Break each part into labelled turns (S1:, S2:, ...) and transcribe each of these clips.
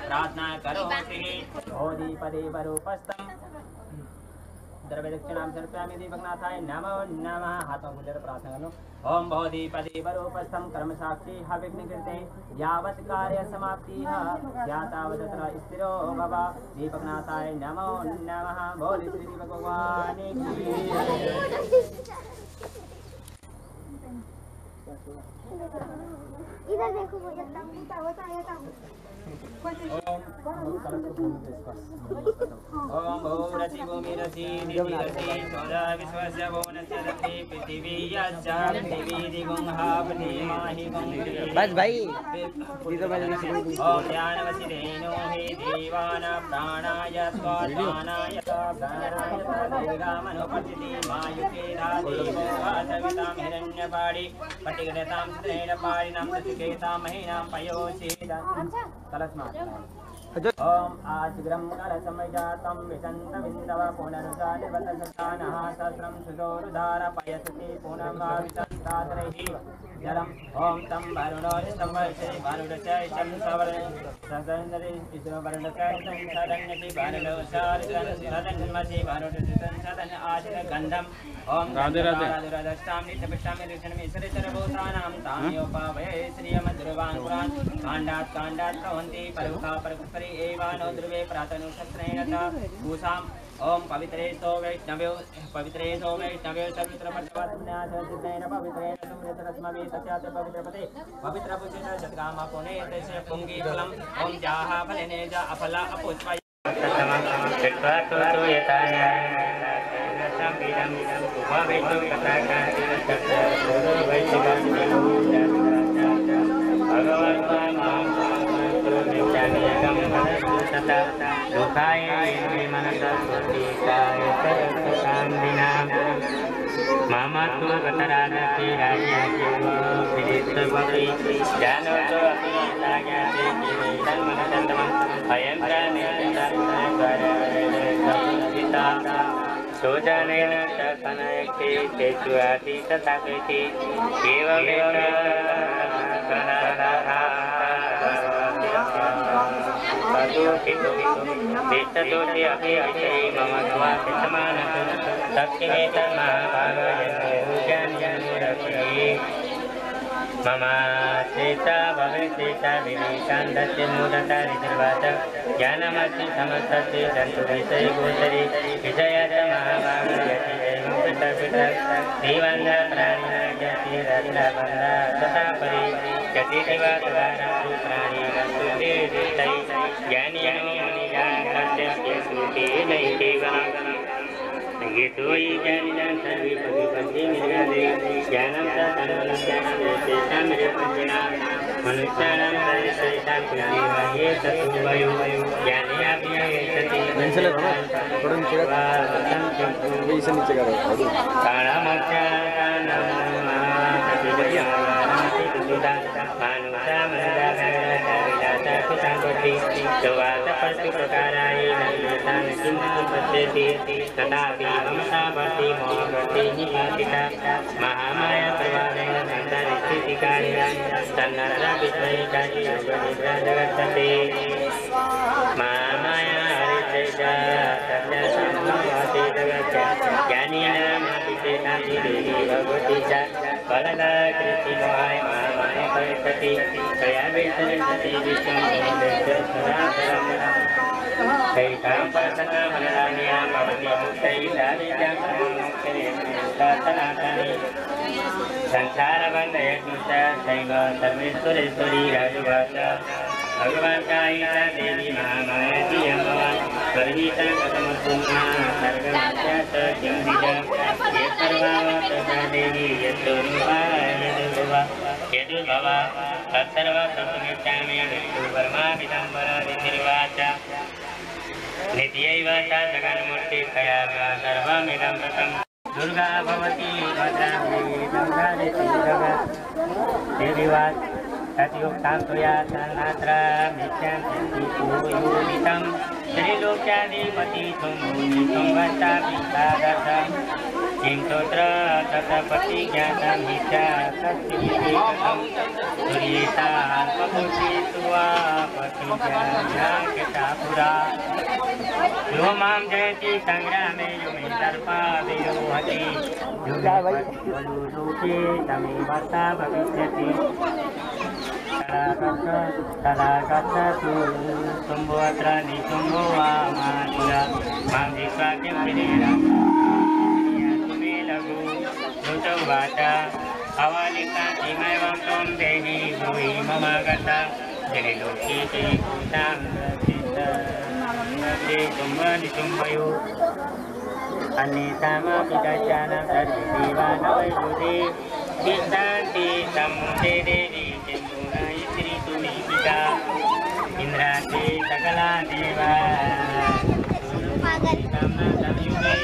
S1: प्रार्थना करोति बोधिपदे वरूपस्थं द्रव्य दक्षिणां समर्पयामि दीपकनाथाय नमो नमः। हाथों को लेकर प्रार्थना करो। ओम बोधिपदे वरूपस्थं कर्मसाक्षी विघ्नकृते यावत् कार्य समाप्ति यातावदत्र स्थिरो भव। दीपकनाथाय नमो नमः। बोधि श्री दीपक भगवान की।
S2: इधर देखो मुझे
S1: ओम भूरसि भूमिरसि दिविरसि सोदा विश्वस्य भुवनस्य दत्ते पृथिवी यच्च पृथिवी दिगुंहापति माहि गुंहि।
S3: बस भाई
S1: ओम ज्ञानवसिदेनो हि देवान प्राणाय स्वात्मानाय प्राणाय दीर्घामनुपतिति मायुके देवो सवितां हिरण्यपाणि पटिगतां चित्रेण पाणिनां सुचिकेतां महीनां पयोषेद कलस्मात्। ओम आज्ग्रम कलसमजातं विसन्तविन्दव पुनरुदानिवतसतानः सहस्रं सुजोरुधार पयसति पुनर्भावितस्तात्रैः जलम्। ओम तं वरुणोरितं वर्षे वरुणस्य सवरसन्दरे वरुणस्य संसदन्यति वरुणोसारितन्सदन्मसि वरुणसंसदन् आशिरगन्धम्। ओम राधे राधे नित्यपश्यामि दर्शनमीश्वरेश्वरभूतानां ताम्योपावये श्रियमधुरवाङ्कुरान् काण्डात् काण्डात् प्रवन्ति परमुखा परकुपरि एवानो ध्रुवे प्रातनुशस्त्रेण च भूषाम्। ओम पवित्रे सो वैष्णव्यो सर्वत्रपट्टवत्न्यासचित्तेन पवित्रेण सुमृतरश्मवे तस्याच पवित्रपते पवित्रपुषेण शतकामा पुणे तस्य पुङ्गीफलम्। ओम जाः फलेने च अफला अपुष्पय दुखाय मनसस्वतीकाय सर्वशान्तिनां मम तु गतराजति राज्याज्ञोभिरिष्टभवति जानोतो अभिनेताज्ञाते किमेतन्मनचन्दमम् अयं प्राणेता शोचनेन च कनयति तेषु आति तथापि एवमेव विष्टदोषे अपि विषये मम स्वापि समानः सत्यमेतन्महाभागयन्ति मम चेता भवेत् विवेकान्दस्य मूढता रिजर्वाच ज्ञानमस्ति समस्तस्य जन्तु विषयगोचरे विषयाच महाभागयति देवान्ध प्राणिना जति रत्नबन्ध तथा परि जतिदिवाद्वारं प्राणी रन्तुर्निर्दिष्टै ज्ञानिनो मुनिजान्तस्य श्रुतेनैकेवम् येतो हि ज्ञानिनां सर्वे पशुपन्थी निर्गादे ज्ञानं च तन्मनस्यां निरपञ्चनां मनुष्याणां सर्वेषां कृते तत्तु वयो ज्ञानियापि सति महामाया प्रवादेन संसारिस्थितिकारिणा तन्नरा विश्वैकाची योगनिद्रा जगत्सते महामाया हरितेजा सत्यासंवाते जगत्या ज्ञानिनामापितेनाति देवी भगवती च फलदा कृतिमोहाय महामाया परिष्ठति तया विसरति विश्वं सैतां पासना मनराम्यां भवति मुक्तैः सनातनी संसारबन्धयज्ञश्च सैव सर्वेश्वरेश्वरी राजुवाच भगवान् कायिता देवी महामायाति भवान् गर्हिता कथमसुम्ना सर्गमस्यात् किं निजं यत्सर्वावतसा देवी यत्स्वरूपा यदुर्भवा तत्सर्वं कर्तुमिच्छामि अनन्तु परमाविदम्बररितिर्वाच नित्यैव सा जगन्मूर्तिस्तया सर्वमिदं कृतं दुर्गा भवती भद्रादेवीवात् तत्युक्तां त्वया तन्नात्र मिथ्यान्तिपूयोदितं श्रीलोक्याधिपति त्वं भूमि त्वं वष्टापि तादृशम् किन्तोत्र तथापति ज्ञातं मिथ्या तत्विवेकं तुर्येतात्मबुद्धि सुवापतिज्ञानकेता पुरा यो मां जयति संग्रामे यो मे दर्पा विरोहति यो बलुरूपे तमेवर्ता भविष्यति तलागच्छतु तुम्भोऽत्र नितुम्भो वा मातुला मां जित्वा किं विनेरम् मे लघु ऋतुवाच अवलिकातिमैवं त्वं देहि भुवि मम गता जलिलोके भूतां तुम्भयो अन्येषामपि कश्चन सर्वे न वैरुदे सिद्धान्ति समुदे देवी पिता इंद्राते सकला देवा संयुगे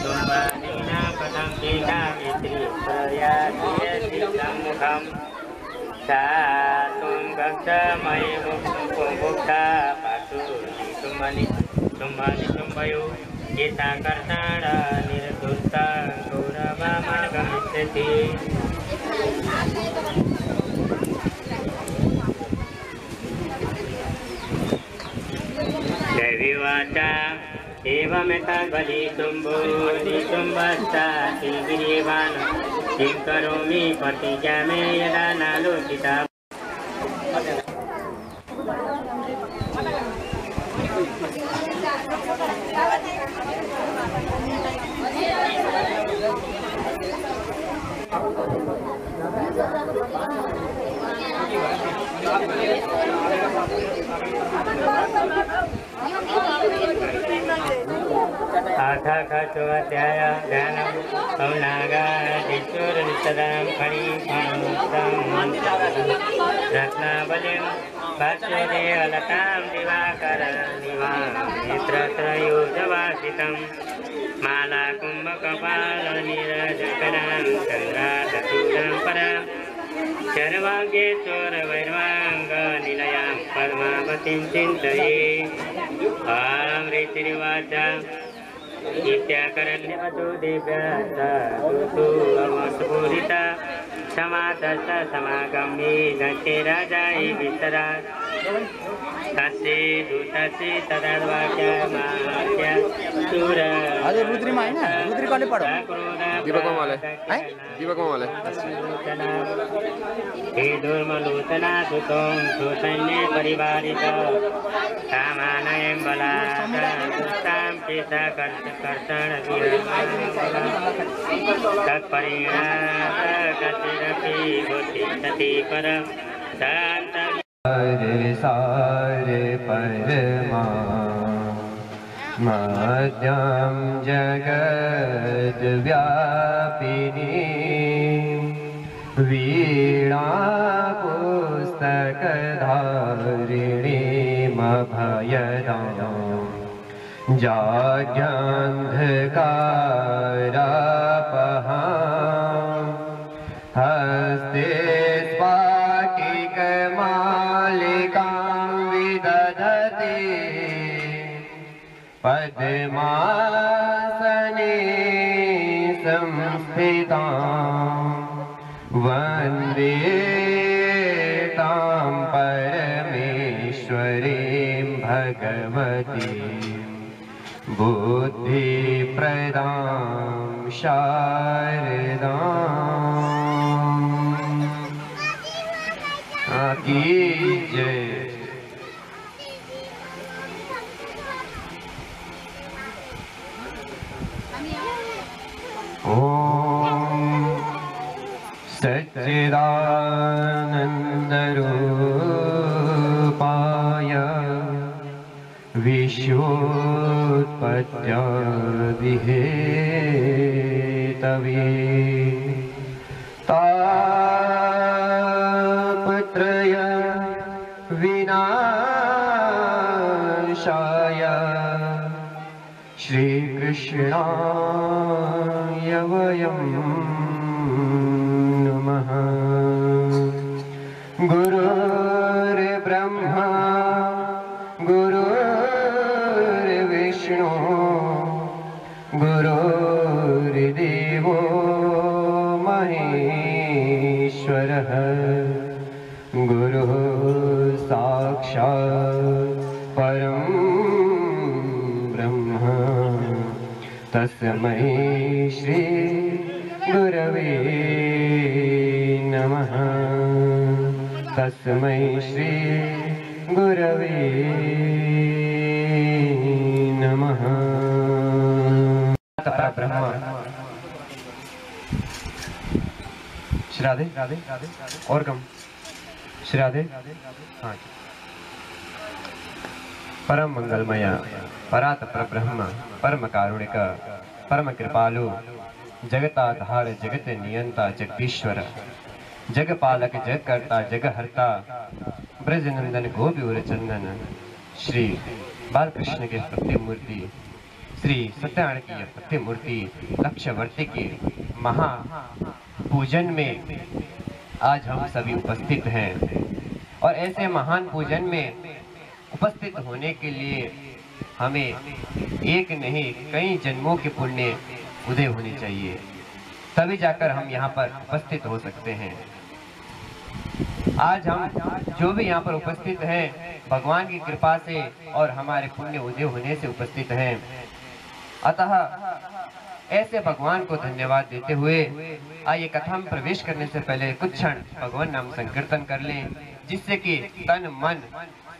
S1: तुम्बादीना पदं केना वित्रिप्रयातिमुखं सा तुं गक्षमयि मुक्ता पातु तुम्भयो गीता कर्ताण निर्दुष्टा गौरवमागमिष्यति दैवीवाचा एवमेतद्बलितुम्बोऽधितुम्बस्ताति गिरिवान् किं करोमि प्रतिज्ञा मे यदा नालोचिता अथाखचोऽध्याय ध्यानं औनागादिचोरनिषदां फणिफणोक्तं रत्नावलिं भास्वदेवलतां दिवाकरनिवां नेत्रत्रयोजवासितं मालाकुम्भकपालनिरजकरां चन्द्रादशूरां परां सर्वाङ्गेश्वरवैर्वाङ्गनिलयां पद्मावतीं चिन्तये ऋषिर्वाच इत्याकरण्यवतु देव्यास्तु अवस्फुरिता समातस्थ समागम्ये दत्ते राजाय विस्तरा तस्य दूतस्य तदावाक्यमात्य सुर
S2: अरे रुद्री में है ना रुद्री कॉले पढ़ो
S3: दीपक माले
S2: हैं
S3: दीपक माले
S1: हे दुर्मलोचना सुतं सुसैन्ये परिवारिता सामानयं बलां केशा कर्षण तत्परिणामकतिरपि गोतिष्ठति परं
S4: सार परमा मध्यं जगद्व्यापिनी वीणा पुस्तकधारिणीमभयदां जाड्यान्धकारापहां हस्ते पद्मासने संस्थितां वन्दे तां परमेश्वरीं भगवतीं बुद्धिप्रदां शारदां की जय। सच्चिदानन्दरूपाय विश्वोत्पत्त्यादिहेतवे तापत्रय विनाशाय श्रीकृष्णाय वयं नमः। गुरुर्ब्रह्मा गुरुर्विष्णु गुरुर्देव महेश्वरः गुरुः साक्षात् परं ब्रह्म तस्मै श्री गुरवे नमः। तस्मै श्री गुरवे नमः। ब्रह्म श्राद्धे और कम श्राद्धे। हाँ, परम मंगलमय परात परब्रह्म परम कारुणिक परम कृपालु जगताधार जगत नियंता जगदीश्वर जगपालक जगकर्ता जगहर्ता ब्रजनंदन गोपीवर चंदन श्री बालकृष्ण के प्रतिमूर्ति श्री सत्यनारायण की प्रतिमूर्ति लक्ष्यवर्ती के महा पूजन में आज हम सभी उपस्थित हैं और ऐसे महान पूजन में उपस्थित होने के लिए हमें एक नहीं कई जन्मों के पुण्य उदय होने चाहिए, तभी जाकर हम यहाँ पर उपस्थित हो सकते हैं। आज हम जो भी यहाँ पर उपस्थित हैं भगवान की कृपा से और हमारे पुण्य उदय होने से उपस्थित हैं। अतः ऐसे भगवान को धन्यवाद देते हुए आइए कथा में प्रवेश करने से पहले कुछ क्षण भगवान नाम संकीर्तन कर लें, जिससे कि तन मन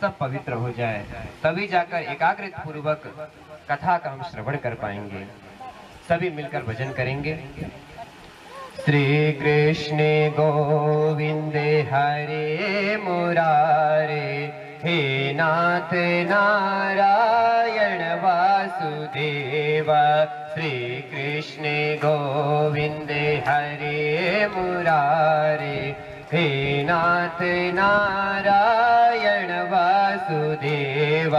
S4: सब पवित्र हो जाए, तभी जाकर एकाग्रत पूर्वक कथा का हम श्रवण कर पाएंगे। सभी मिलकर भजन करेंगे। श्री कृष्ण गोविंदे हरे मुरारे हे नाथ नारायण वासुदेव। श्री कृष्ण गोविंदे हरे मुरारे हे नाथ नारायण वासुदेव।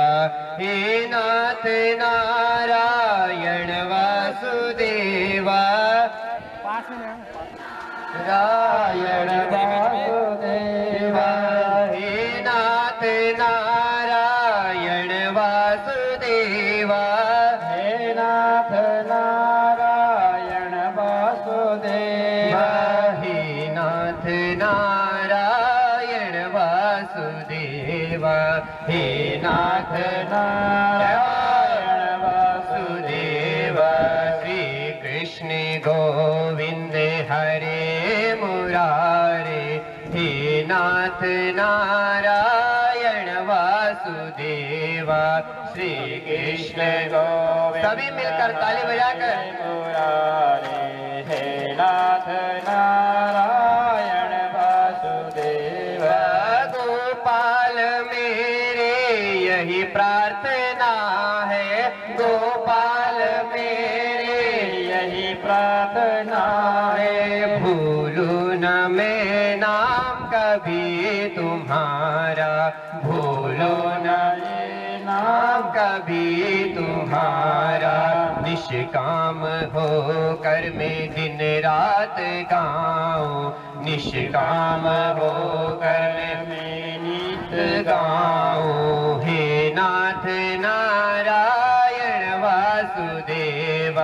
S4: हे नाथ नारायण वासुदेव। नारायण वासुदेव। हे नाथ नारायण वासुदेव। हे नाथ नारायण वासुदेव। हे नाथ नारायण वासुदेव। हे नाथ नारायण वासुदेव। श्री कृष्ण गोविंद हरे मुरारे हे नाथ नारायण वासुदेव। श्री कृष्ण गोविंद। सभी मिलकर ताली बजाकर मुरारे हे नाथ नारायण वासुदेव। गोपाल मेरे यही प्रार्थना है, गोपाल मेरे यही प्रार्थना है। भूलू न मैं नाम कभी तुम्हारा, भूलो न नाम कभी तुम्हारा। निष्काम होकर मैं दिन रात गाऊं, निष्काम होकर मैं नित गाऊं। हे नाथ नारायण वासुदेव।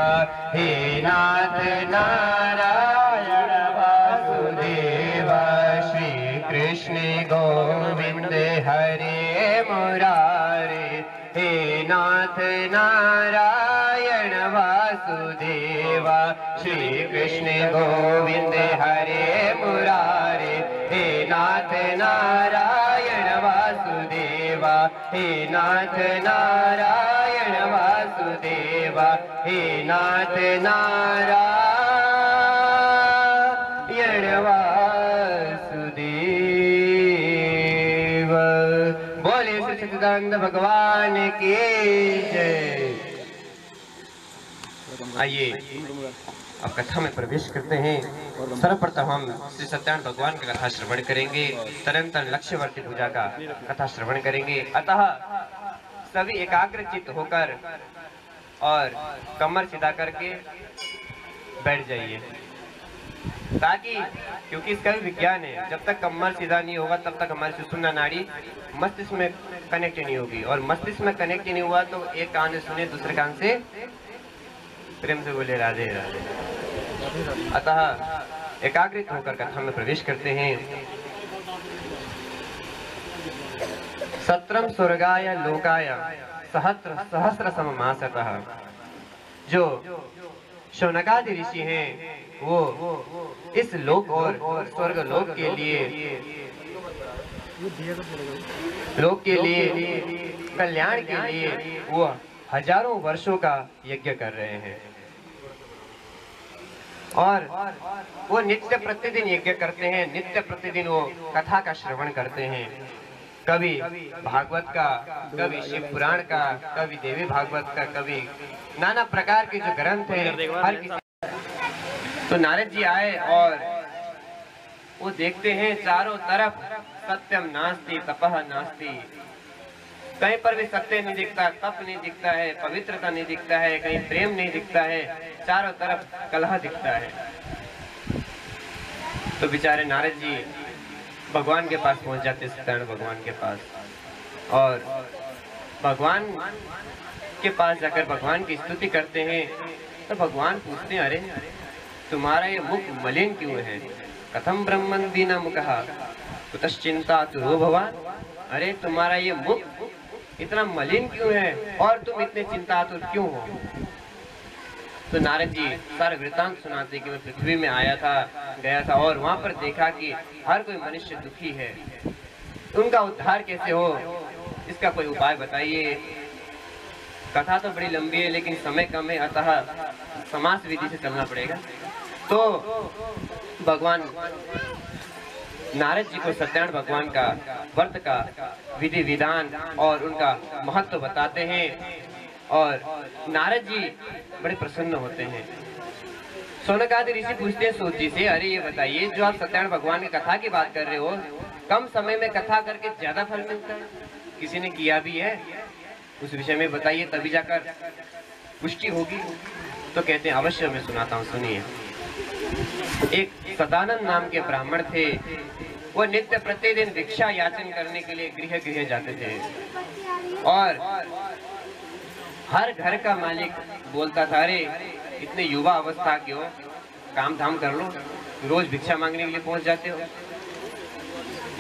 S4: हे नाथ नारायण वासुदेव। श्री कृष्ण गोविंद हरे मुरारे हे नाथ नारायण वासुदेव। श्री कृष्ण गोविंद हरे मुरारे हे नाथ नारायण वासुदेव। हे नाथ नारायण वासुदेव। हे नाथ नारायण वासुदेव। बोले श्री सच्चिदानंद भगवान की जय। आइए अब कथा में प्रवेश करते हैं। सर्वप्रथम हम श्री सत्यानंद भगवान का कथा श्रवण करेंगे, तदनंतर लक्ष्यवर्ती पूजा का कथा श्रवण करेंगे। अतः सभी एकाग्रचित्त होकर और कमर सीधा करके बैठ जाइए, ताकि क्योंकि इसका भी विज्ञान है, जब तक कमर सीधा नहीं होगा तब तक हमारी सुषुम्ना नाड़ी मस्तिष्क में कनेक्ट नहीं होगी, और मस्तिष्क में कनेक्ट नहीं हुआ तो एक कान से सुने दूसरे कान से प्रेम से बोले राधे राधे। अतः एकाग्रित होकर कथा में प्रवेश करते हैं। सत्रम स्वर्गाय लोकाय सहस्र सममासतः। जो शौनकादि ऋषि हैं वो इस लोक और स्वर्ग लोक के लिए कल्याण के लिए वो हजारों वर्षों का यज्ञ कर रहे हैं और वो नित्य प्रतिदिन यज्ञ करते हैं, नित्य प्रतिदिन वो कथा का श्रवण करते हैं। कभी भागवत का, कभी शिव पुराण का, कभी देवी भागवत का, कभी नाना प्रकार के जो ग्रंथ हैं हर किसी। तो नारद जी आए और वो देखते हैं चारों तरफ सत्यम नास्ति तपः नास्ति, कहीं पर भी सत्य नहीं दिखता, तप नहीं दिखता है, पवित्रता नहीं दिखता है, कहीं प्रेम नहीं दिखता है, चारों तरफ कलह दिखता है। तो बेचारे नारद जी भगवान के पास पहुंच जाते, सत्यनारायण भगवान के पास, और भगवान के पास जाकर भगवान की स्तुति करते हैं। तो भगवान पूछते हैं, अरे तुम्हारा ये मुख मलिन क्यों है? कथम ब्रह्मन दीना मुखः कुतश्चिंता तुरो भवान। अरे तुम्हारा ये मुख इतना मलिन क्यों है और तुम इतने चिंतातुर क्यों हो? तो नारद जी सारा वृत्तांत सुनाते कि मैं पृथ्वी में गया था और वहां पर देखा कि हर कोई मनुष्य दुखी है, उनका उद्धार कैसे हो, इसका कोई उपाय बताइए। कथा तो बड़ी लंबी है लेकिन समय कम है, अतः समास विधि से चलना पड़ेगा। तो भगवान नारद जी को सत्यनारायण भगवान का व्रत का विधि विधान और उनका महत्व बताते हैं और नारद जी बड़े प्रसन्न होते हैं। शौनकादि ऋषि पूछते हैं सूत जी से, अरे ये बताइए जो आप सत्यनारायण भगवान की कथा की बात कर रहे हो, कम समय में कथा करके ज्यादा फल मिलता है, किसी ने किया भी है, उस विषय में बताइए तभी जाकर पुष्टि होगी। तो कहते हैं अवश्य मैं सुनाता हूँ, सुनिए। एक सदानंद नाम के ब्राह्मण थे, वो नित्य प्रतिदिन भिक्षा याचन करने के लिए गृह गृह जाते थे और हर घर का मालिक बोलता था, अरे इतने युवा अवस्था के हो, काम धाम कर लो, रोज भिक्षा मांगने के लिए पहुंच जाते हो।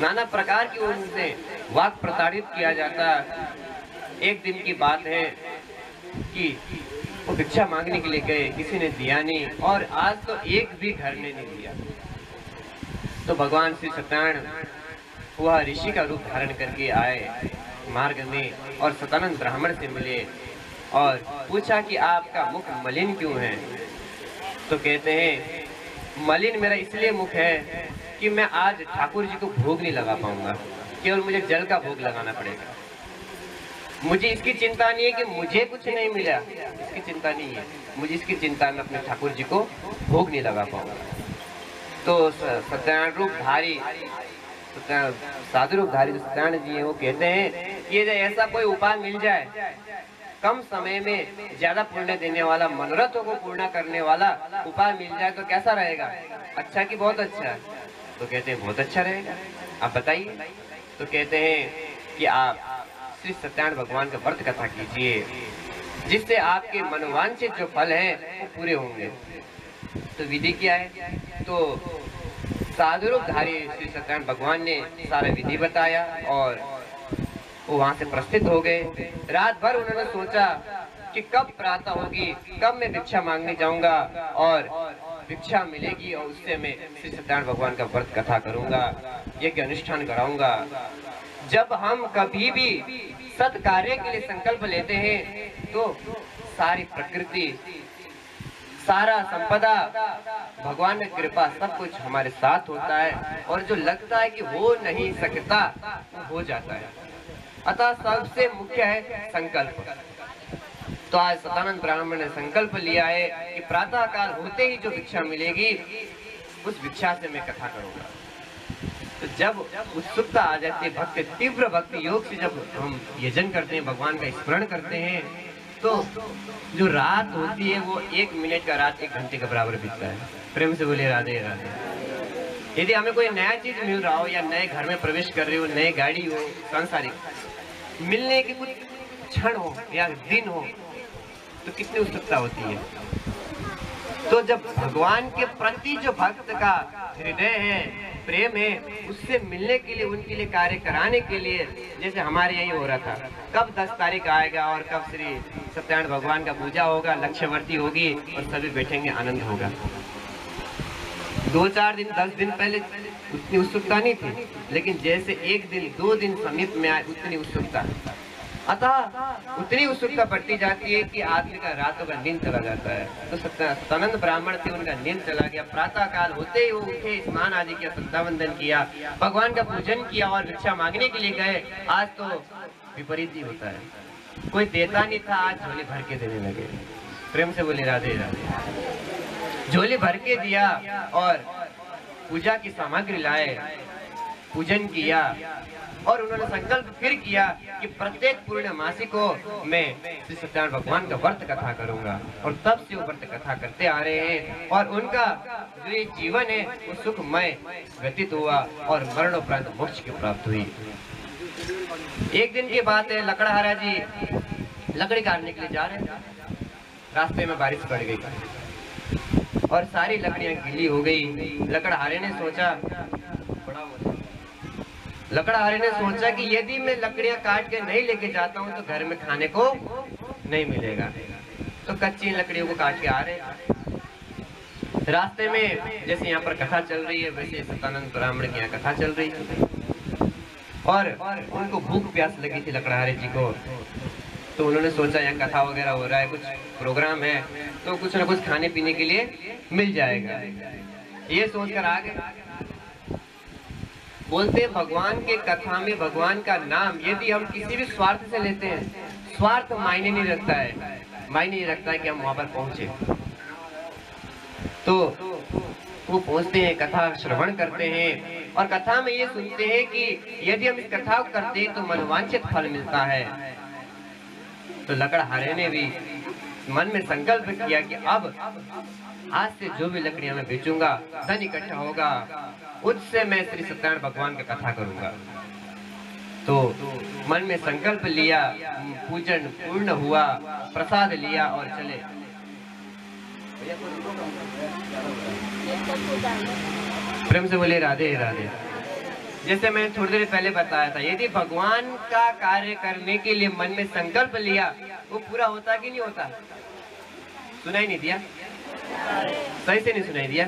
S4: नाना प्रकार की उनसे वाक प्रताड़ित किया जाता। एक दिन की बात है कि वो भिक्षा मांगने के लिए गए, किसी ने दिया नहीं और आज तो एक भी घर ने नहीं दिया। तो भगवान श्री सत्यनारायण वह ऋषि का रूप धारण करके आए मार्ग में और सतानंद ब्राह्मण से मिले और पूछा कि आपका मुख मलिन क्यों है? तो कहते हैं मलिन मेरा इसलिए मुख है कि मैं आज ठाकुर जी को भोग नहीं लगा पाऊंगा, केवल मुझे जल का भोग लगाना पड़ेगा। मुझे इसकी चिंता नहीं है कि मुझे कुछ नहीं मिला, इसकी चिंता नहीं है, मुझे इसकी चिंता में अपने ठाकुर जी को भोग नहीं लगा पाऊंगा। तो सत्यनारायण रूपधारी साधु रूपधारी जो सत्यनारायण जी हैं वो कहते हैं कि यदि ऐसा कोई उपाय मिल जाए, कम समय में ज्यादा पुण्य देने वाला, मनोरथों को पूर्ण करने वाला उपाय मिल जाए तो कैसा रहेगा? अच्छा कि बहुत अच्छा? तो कहते हैं बहुत अच्छा रहेगा, आप बताइए। तो कहते हैं कि आप श्री सत्यनारायण भगवान का व्रत कथा कीजिए, जिससे आपके मनोवांछित जो फल हैं वो पूरे होंगे। तो विधि क्या है? तो साधु रूपधारी श्री सत्यनारायण भगवान ने सारा विधि बताया और वो वहां से प्रस्थित हो गए। रात भर उन्होंने सोचा कि कब प्रातः होगी, कब मैं भिक्षा मांगने जाऊंगा और भिक्षा मिलेगी और उससे मैं श्री सत्यनारायण भगवान का व्रत कथा करूंगा, यज्ञ अनुष्ठान कराऊंगा। जब हम कभी भी सत कार्य के लिए संकल्प लेते हैं तो सारी प्रकृति, सारा संपदा, भगवान की कृपा, सब कुछ हमारे साथ होता है और जो लगता है कि हो नहीं सकता वो हो जाता है। अतः सबसे मुख्य है संकल्प। तो आज सतानंद ब्राह्मण ने संकल्प लिया है कि प्रातः काल होते ही जो भिक्षा मिलेगी उस भिक्षा से मैं कथा करूंगा। तो जब उत्सुकता आ जाती है, भक्ति, तीव्र भक्ति योग से जब हम यजन करते हैं, भगवान का स्मरण करते हैं, तो जो रात होती है वो 1 मिनट का रात 1 घंटे के बराबर बीतता है। प्रेम से बोले राधे राधे। यदि हमें कोई नया चीज मिल रहा हो या नए घर में प्रवेश कर रहे हो, नई गाड़ी हो, सांसारिक मिलने के कुछ क्षण हो या दिन हो तो कितनी उत्सुकता होती है। तो जब भगवान के प्रति जो भक्त का हृदय है, प्रेम है, उससे मिलने के लिए, उनके लिए कार्य कराने के लिए, जैसे हमारे यही हो रहा था, कब 10 तारीख आएगा और कब श्री सत्यनारायण भगवान का पूजा होगा, लक्ष्यवर्ती होगी और सभी बैठेंगे, आनंद होगा। 2-4 दिन 10 दिन पहले उतनी उत्सुकता नहीं थी, लेकिन जैसे 1 दिन 2 दिन समीप में आए उतनी उत्सुकता, अतः उतनी उत्सुकता बढ़ती जाती है कि आदमी का रातों का नींद चला जाता है। तो सत्यानंद ब्राह्मण थे, उनका नींद चला गया। प्रातः काल होते ही वो उठे, स्नान आदि किया, संध्यावंदन किया, भगवान का पूजन किया और भिक्षा मांगने के लिए गए। आज तो विपरीत ही होता है, कोई देता नहीं था, आज झोली भर के देने लगे। प्रेम से बोले राधे राधे। झोली भर के दिया और पूजा की सामग्री लाए, पूजन किया और उन्होंने संकल्प फिर किया कि प्रत्येक पूर्णमासी को मैं श्री सत्यनारायण भगवान का व्रत कथा करूंगा। और तब से वो व्रत कथा करते आ रहे हैं और उनका जो ये जीवन है वो सुखमय व्यतीत हुआ और मरणोपरांत मोक्ष की प्राप्त हुई। एक दिन की बात है, लकड़हारा जी लकड़ी काटने के लिए जा रहे थे, रास्ते में बारिश पड़ गई और सारी लकड़ियां गीली हो गई। लकड़हारे ने सोचा कि यदि मैं लकड़ियां काट के नहीं लेके जाता हूँ तो घर में खाने को नहीं मिलेगा, तो कच्ची लकड़ियों को काट के आ रहे। रास्ते में जैसे यहाँ पर कथा चल रही है, वैसे सत्यानंद ब्राह्मण की यहाँ कथा चल रही थी और उनको भूख प्यास लगी थी लकड़हारे जी को। तो उन्होंने सोचा यहाँ कथा वगैरह हो रहा है, कुछ प्रोग्राम है, तो कुछ ना कुछ खाने पीने के लिए मिल जाएगा, ये सोचकर आ गए। बोलते भगवान के कथा में भगवान का नाम यदि हम किसी भी स्वार्थ से लेते हैं, स्वार्थ मायने नहीं रखता है, मायने नहीं रखता है कि हम वहां पर पहुंचे। तो वो पहुंचते हैं, कथा श्रवण करते हैं और कथा में ये सुनते हैं कि यदि हम इस कथा को करते हैं तो मनोवांछित फल मिलता है। तो लकड़हारे ने भी मन में संकल्प किया कि अब आज से जो भी लकड़ियां मैं बेचूंगा, धन इकट्ठा होगा, उससे मैं श्री सत्यनारायण भगवान का कथा करूंगा। तो मन में संकल्प लिया, पूजन पूर्ण हुआ, प्रसाद लिया और चले। प्रेम से बोले राधे राधे। जैसे मैंने थोड़ी देर पहले बताया था, यदि भगवान का कार्य करने के लिए मन में संकल्प लिया, वो पूरा होता कि नहीं होता? सुनाई नहीं दिया? सही से नहीं सुनाई दिया?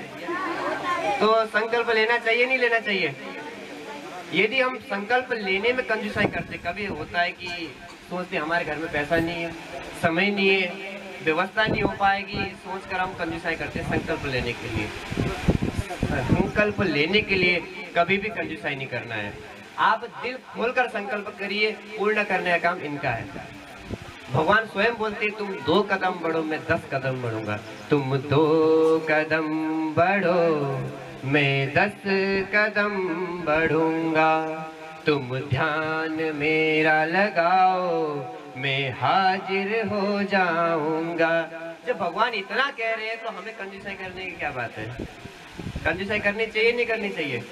S4: तो संकल्प लेना चाहिए नहीं लेना चाहिए? यदि हम संकल्प लेने में कंजूसाई करते, कभी होता है कि सोचते हमारे घर में पैसा नहीं है, समय नहीं है, व्यवस्था नहीं हो पाएगी, सोचकर हम कंजूसाई करते संकल्प लेने के लिए। संकल्प लेने के लिए कभी भी कंजूसाई नहीं करना है। आप दिल खोलकर संकल्प करिए, पूर्ण करने का काम इनका है। भगवान स्वयं बोलते तुम 2 कदम बढ़ो मैं 10 कदम बढ़ूंगा, तुम 2 कदम बढ़ो मैं 10 कदम बढ़ूंगा, तुम ध्यान मेरा लगाओ मैं हाजिर हो जाऊंगा। जब भगवान इतना कह रहे हैं तो हमें कंजूसाई करने की क्या बात है? कंजूसाई करनी चाहिए नहीं करनी चाहिए?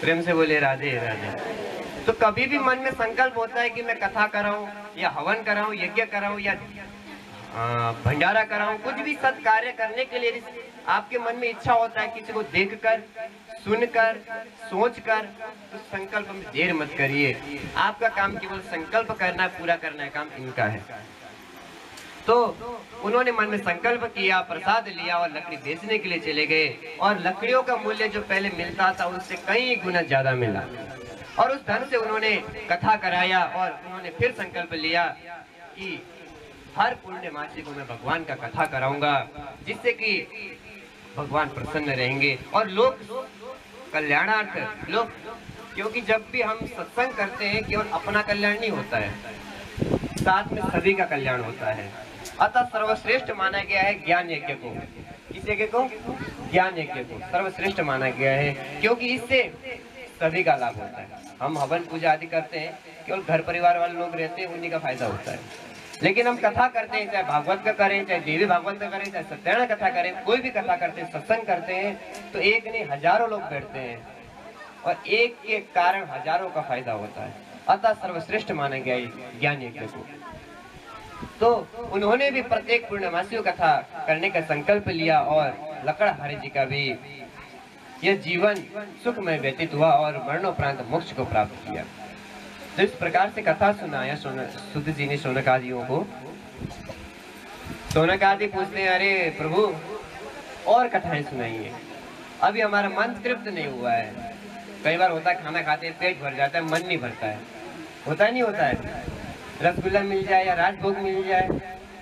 S4: प्रेम से बोले राधे राधे। तो कभी भी मन में संकल्प होता है कि मैं कथा कराऊं या हवन कराऊं, यज्ञ कराऊं या भंडारा कराऊं, कुछ भी सत् कार्य करने के लिए आपके मन में इच्छा होता है किसी को देखकर, सुनकर, सोचकर, तो संकल्प में देर मत करिए। आपका काम केवल संकल्प करना, पूरा करना है काम इनका है। तो उन्होंने मन में संकल्प किया, प्रसाद लिया और लकड़ी बेचने के लिए चले गए और लकड़ियों का मूल्य जो पहले मिलता था उससे कई गुना ज्यादा मिला और उस धन से उन्होंने कथा कराया और उन्होंने फिर संकल्प लिया कि हर पूर्णिमासी को मैं भगवान का कथा कराऊंगा, जिससे कि भगवान प्रसन्न रहेंगे और लोग कल्याणार्थ लोग, क्योंकि जब भी हम सत्संग करते हैं केवल अपना कल्याण नहीं होता है, साथ में सभी का कल्याण होता है। अतः सर्वश्रेष्ठ माना गया है ज्ञान यज्ञ को। किस यज्ञ को? ज्ञान यज्ञ को सर्वश्रेष्ठ माना गया है, क्योंकि इससे सभी का लाभ होता है। हम हवन पूजा आदि करते हैं, केवल घर परिवार वाले लोग रहते हैं, उन्हीं का फायदा होता है। लेकिन हम कथा करते हैं, चाहे भागवत का करें, चाहे देवी भागवत का करें, चाहे सत्यनारायण कथा करें, कोई भी कथा करते हैं, सत्संग करते हैं, तो एक नहीं हजारों लोग बैठते हैं और एक के कारण हजारों का फायदा होता है। अतः सर्वश्रेष्ठ माना गया है ज्ञान यज्ञ को। तो उन्होंने भी प्रत्येक पूर्णमासियों कथा करने का संकल्प लिया और लकड़हारे जी का भी यह जीवन सुखमय व्यतीत हुआ और मरणोपरांत मोक्ष को प्राप्त किया। तो इस प्रकार से कथा सुनाया सुध जी ने शौनकादियों को। शौनकादि पूछते हैं, अरे प्रभु और कथाएं सुनाइए, अभी हमारा मन तृप्त नहीं हुआ है। कई बार होता है खाना खाते पेट भर जाता है, मन नहीं भरता है, होता नहीं होता है। रसगुल्ला मिल जाए या राजभोग मिल जाए,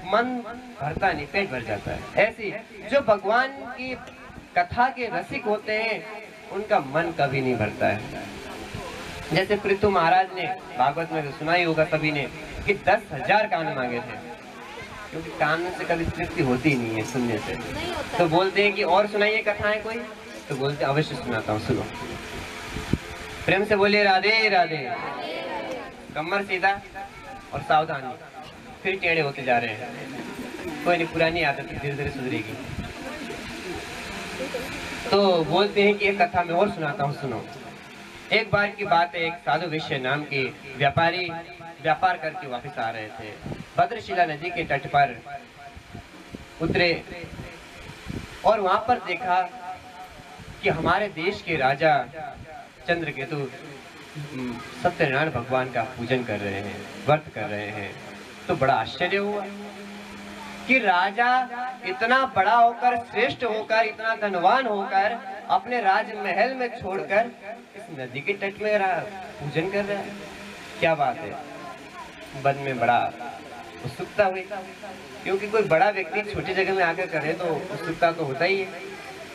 S4: मन भरता नहीं, पेट भर जाता है। ऐसी जो भगवान की कथा के रसिक होते हैं उनका मन कभी नहीं भरता है। जैसे पृथु महाराज ने भागवत में सुना ही होगा सभी ने कि 10,000 कान मांगे थे, क्योंकि कान से कभी तृप्ति होती नहीं है सुनने से। तो बोलते हैं कि और सुनाइए कथाएं कोई, तो बोलते अवश्य सुनाता हूँ, सुनो। प्रेम से बोलिए राधे राधे। कमर सीधा और सावधानी, फिर टेढ़े होते जा रहे हैं। कोई नहीं, पुरानी आदत धीरे धीरे सुधरेगी। तो बोलते हैं कि एक कथा में और सुनाता हूँ, सुनो। एक बार की बात है, एक साधु वैश्य नाम के व्यापारी व्यापार करके वापस आ रहे थे। भद्रशिला नदी के तट पर उतरे और वहां पर देखा कि हमारे देश के राजा चंद्रकेतु सत्यनारायण भगवान का पूजन कर रहे हैं, व्रत कर रहे हैं। तो बड़ा आश्चर्य हुआ कि राजा इतना बड़ा होकर, श्रेष्ठ होकर, इतना धनवान होकर अपने राजमहल में छोड़कर इस नदी के तट में पूजन कर रहा है। क्या बात है। मन में बड़ा उत्सुकता हुई, क्योंकि कोई बड़ा व्यक्ति छोटी जगह में आकर करे तो उत्सुकता तो होता ही है।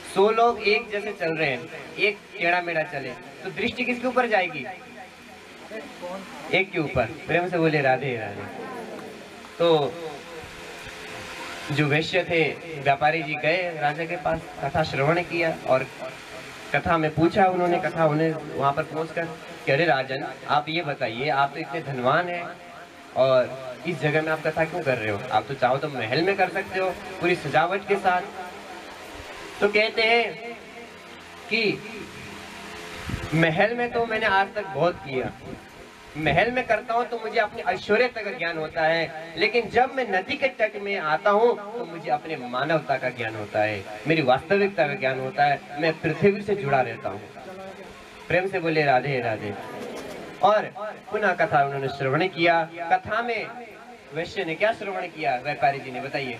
S4: 100 लोग एक जैसे चल रहे हैं, एक टेढ़ा मेढ़ा चले तो दृष्टि किसके ऊपर जाएगी? एक के ऊपर। प्रेम से बोले राधे राधे। तो जो वैश्य थे व्यापारी जी गए राजा के पास, कथा श्रवण किया और कथा में पूछा उन्होंने, कथा उन्हें वहां पर पहुंचकर कि अरे राजन, आप ये बताइए, आप तो इतने धनवान हैं और इस जगह में आप कथा क्यों कर रहे हो? आप तो चाहो तो महल में कर सकते हो पूरी सजावट के साथ। तो कहते हैं कि महल में तो मैंने आज तक बहुत किया, महल में करता हूँ तो मुझे अपने ऐश्वर्यता का ज्ञान होता है, लेकिन जब मैं नदी के तट में आता हूँ तो मुझे अपने मानवता का ज्ञान होता है, मेरी वास्तविकता का ज्ञान होता है, मैं पृथ्वी से जुड़ा रहता हूँ। प्रेम से बोले राधे राधे। और पुनः कथा उन्होंने श्रवण किया। कथा में वैश्य ने क्या श्रवण किया, व्यापारी जी ने बताइए।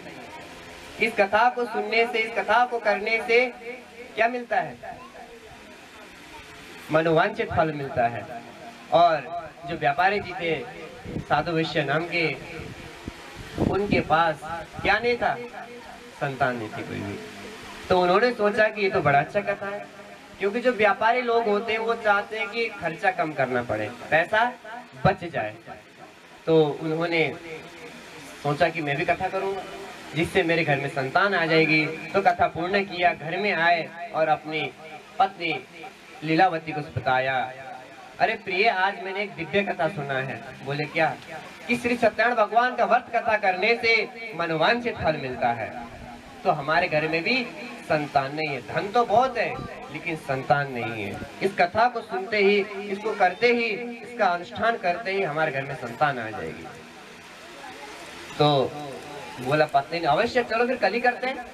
S4: इस कथा को सुनने से, इस कथा को करने से क्या मिलता है? मनोवांछित फल मिलता है। और जो व्यापारी जी थे साधु वैश्य नाम के, उनके पास क्या नहीं था? संतान नहीं थी कोई भी। तो उन्होंने सोचा कि ये तो बड़ा अच्छा कथा है, क्योंकि जो व्यापारी लोग होते हैं वो चाहते हैं कि खर्चा कम करना पड़े, पैसा बच जाए। तो उन्होंने सोचा कि मैं भी कथा करूंगा जिससे मेरे घर में संतान आ जाएगी। तो कथा पूर्ण किया, घर में आए और अपनी पत्नी लीलावती को बताया, अरे प्रिय, आज मैंने एक दिव्य कथा सुना है। बोले क्या? कि श्री सत्यनारायण भगवान का व्रत कथा करने से मनोवांछित फल मिलता है। तो हमारे घर में भी संतान नहीं है, धन तो बहुत है लेकिन संतान नहीं है। इस कथा को सुनते ही, इसको करते ही, इसका अनुष्ठान करते ही हमारे घर में संतान आ जाएगी। तो बोला पत्नी ने, अवश्य चलो फिर कल ही करते हैं,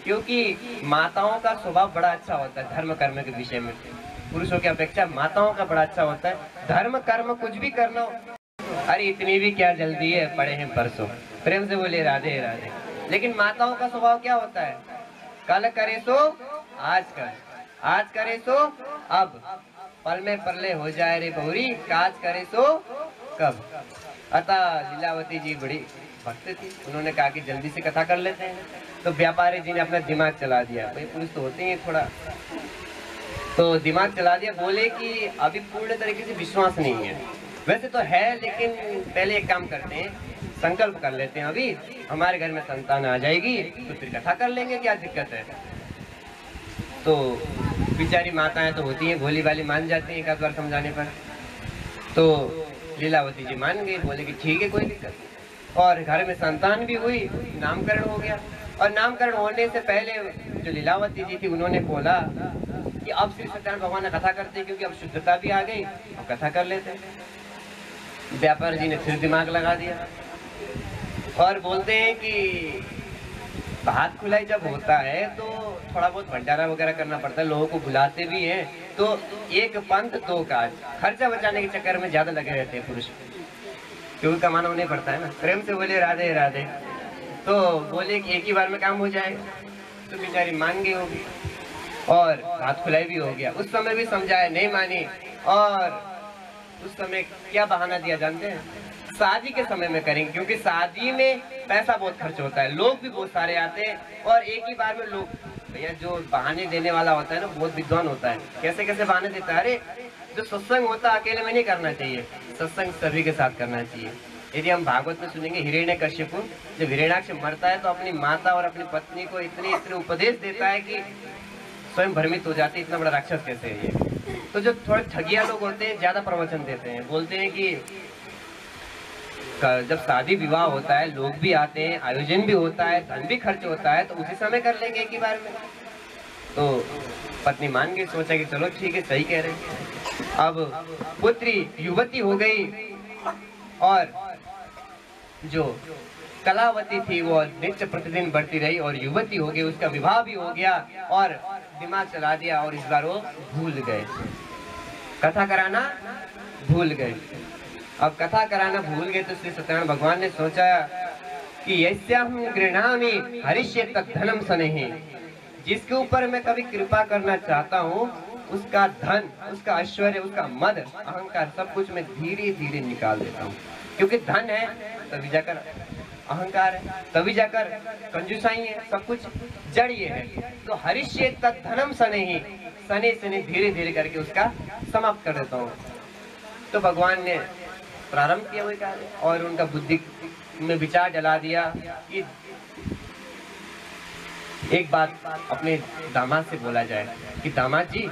S4: क्योंकि माताओं का स्वभाव बड़ा अच्छा होता है धर्म कर्म के विषय में। पुरुषों की अपेक्षा माताओं का बड़ा अच्छा होता है। धर्म कर्म कुछ भी करना हो, अरे इतनी भी क्या जल्दी है, पड़े हैं परसों। प्रेम से बोले राधे राधे। लेकिन माताओं का स्वभाव क्या होता है? कल करे सो आज कर, आज करे सो अब, पल में परले हो जाए रे बहुरी, काज करे सो कब। अतः लीलावती जी बड़ी भक्त थी, उन्होंने कहा कि जल्दी से कथा कर लेते हैं। तो व्यापारी जी ने अपना दिमाग चला दिया, भाई पुरुष तो होते हैं थोड़ा, तो दिमाग चला दिया। बोले कि अभी पूर्ण तरीके से विश्वास नहीं है, वैसे तो है, लेकिन पहले एक काम करते हैं, संकल्प कर लेते हैं, अभी हमारे घर में संतान आ जाएगी तो फिर कथा कर लेंगे, क्या दिक्कत है। तो बेचारी माताएं तो होती हैं भोली भाली, मान जाती हैं एक आध बार समझाने पर। तो लीलावती जी मान गई, बोले कि ठीक है कोई दिक्कत नहीं। और घर में संतान भी हुई, नामकरण हो गया। और नामकरण होने से पहले जो लीलावती जी थी उन्होंने बोला कि अब श्री सत्यनारायण भगवान कथा करते, क्योंकि अब शुद्धता भी आ गई, अब कथा कर लेते। व्यापारी जी ने फिर दिमाग लगा दिया, और बोलते हैं कि भात खुलाई जब होता है तो थोड़ा बहुत भंडारा वगैरह करना पड़ता है, लोगों को बुलाते भी हैं, तो एक पंथ दो काज, खर्चा बचाने के चक्कर में ज्यादा लगे रहते हैं पुरुष, क्योंकि कमाना उन्हें पड़ता है ना। प्रेम से बोले राधे राधे, तो बोले कि एक ही बार में काम हो जाएगा, तो बेचारी मान गई होगी और भात खुलाई भी हो गया। उस समय भी समझाया, नहीं मानी, और उस समय क्या बहाना दिया जानते हैं? शादी के समय में करेंगे, क्योंकि शादी में पैसा बहुत खर्च होता है, लोग भी बहुत सारे आते हैं और एक ही बार में लोग, भैया जो बहाने देने वाला होता है ना बहुत विद्वान होता है, कैसे कैसे बहाने देता है। अरे जो सत्संग होता है अकेले में नहीं करना चाहिए, सत्संग सभी के साथ करना चाहिए। यदि हम भागवत में सुनेंगे, हिरण्यकश्यपु जब हिरण्याक्ष मरता है तो अपनी माता और अपनी पत्नी को इतने उपदेश देता है कि स्वयं भ्रमित हो जाती है, इतना बड़ा राक्षस कैसे है ये। तो जो थोड़े ठगिया लोग होते हैं ज्यादा प्रवचन देते हैं, बोलते हैं कि जब शादी विवाह होता है लोग भी आते हैं, आयोजन भी होता है, धन भी खर्च होता है, तो उसी समय कर लेंगे एक ही बार में। तो पत्नी मान गई, सोचा कि चलो ठीक है, सही कह रहे हैं। अब पुत्री युवती हो गई और जो कलावती थी वो नित्य प्रतिदिन बढ़ती रही और युवती हो गई, उसका विवाह भी हो गया और दिमाग चला दिया और इस बार वो भूल गए, कथा कराना भूल गए। अब कथा कराना भूल गए तो श्री सत्यनारायण भगवान ने सोचा कि यस्याहं गृह्णामि हरिष्ये तद्धनम सनेहि, जिसके ऊपर मैं कभी कृपा करना चाहता हूँ उसका धन, उसका ऐश्वर्य, उसका मद, अहंकार, सब कुछ मैं धीरे धीरे निकाल देता हूँ। क्योंकि धन है तभी जाकर अहंकार है, तभी जाकर कंजूसाई है, सब कुछ जड़ ये है। तो हरिष्ये तद्धनम सनेहि, सने सने धीरे धीरे करके उसका समाप्त कर देता हूँ। तो भगवान ने प्रारंभ किया वही कार्य और उनका बुद्धि में विचार डला दिया कि एक बात अपने दामाद से बोला जाए कि दामाद जी,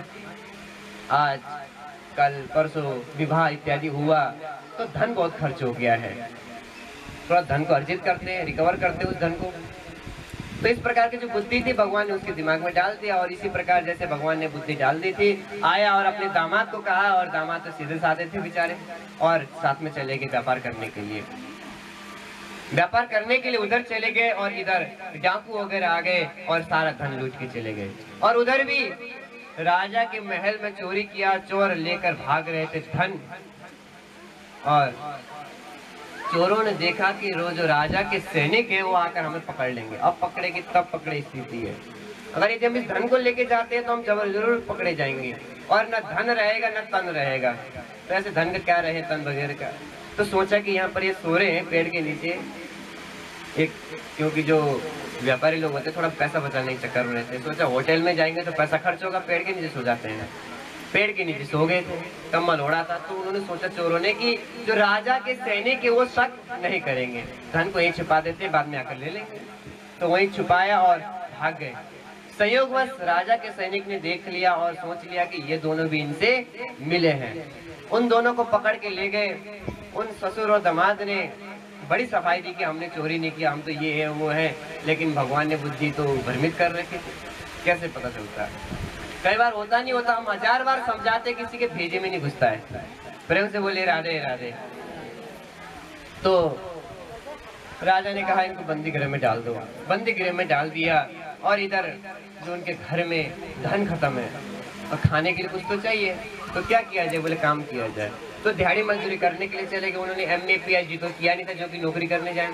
S4: आज कल परसों विवाह इत्यादि हुआ तो धन बहुत खर्च हो गया है, थोड़ा धन को अर्जित करते हैं, रिकवर करते हैं उस धन को। तो इस प्रकार की जो बुद्धि थी भगवान ने उसके दिमाग में डाल दिया और इसी प्रकार जैसे भगवान ने बुद्धि डाल दी थी, आया और अपने दामाद को कहा, और दामाद तो सीधे साधे थे बेचारे, और साथ में चले गए व्यापार करने के लिए। व्यापार करने के लिए उधर चले गए और इधर डाकू वगैरह आ गए और सारा धन लूट के चले गए। और उधर भी राजा के महल में चोरी किया, चोर लेकर भाग रहे थे धन, और चोरों ने देखा कि जो राजा के सैनिक है वो आकर हमें पकड़ लेंगे। अब पकड़ेगी तब पकड़े स्थिति है, अगर यदि हम इस धन को लेके जाते हैं तो हम जरूर पकड़े जाएंगे और न धन रहेगा न तन रहेगा। तो ऐसे धन का क्या रहे, तन वगैरह का। तो सोचा कि यहाँ पर ये सो रहे हैं पेड़ के नीचे, एक क्योंकि जो व्यापारी लोग होते हैं थोड़ा पैसा बचाने के चक्कर में रहते हैं, सोचा होटल में जाएंगे तो पैसा खर्च होगा, पेड़ के नीचे सो जाते हैं। पेड़ के नीचे सो गए थे, कम्बल ओढ़ा था, तो उन्होंने सोचा चोरों ने कि जो राजा के सैनिक है वो शक नहीं करेंगे, धन को यहीं छुपा देते, बाद में आकर ले लेंगे। तो वहीं छुपाया और भाग गए। संयोगवश राजा के सैनिक ने देख लिया और सोच लिया कि ये दोनों भी इनसे मिले हैं। उन दोनों को पकड़ के ले गए। उन ससुर और दामाद ने बड़ी सफाई दी कि हमने चोरी नहीं किया, हम तो ये है वो है, लेकिन भगवान ने बुद्धि तो भ्रमित कर रखी थी। कैसे पता चलता है? कई बार होता नहीं होता, हम 1000 बार समझाते, किसी के भेजे में नहीं घुसता है। प्रेम से बोले राधे राधे। तो राजा ने कहा इनको बंदी गृह में डाल दो। बंदी गृह में डाल दिया और इधर जो उनके घर में धन खत्म है और खाने के लिए कुछ तो चाहिए, तो क्या किया जाए? बोले काम किया जाए। तो दिहाड़ी मजदूरी करने के लिए चले गए। उन्होंने MA PhD तो किया नहीं था जो कि नौकरी करने जाए।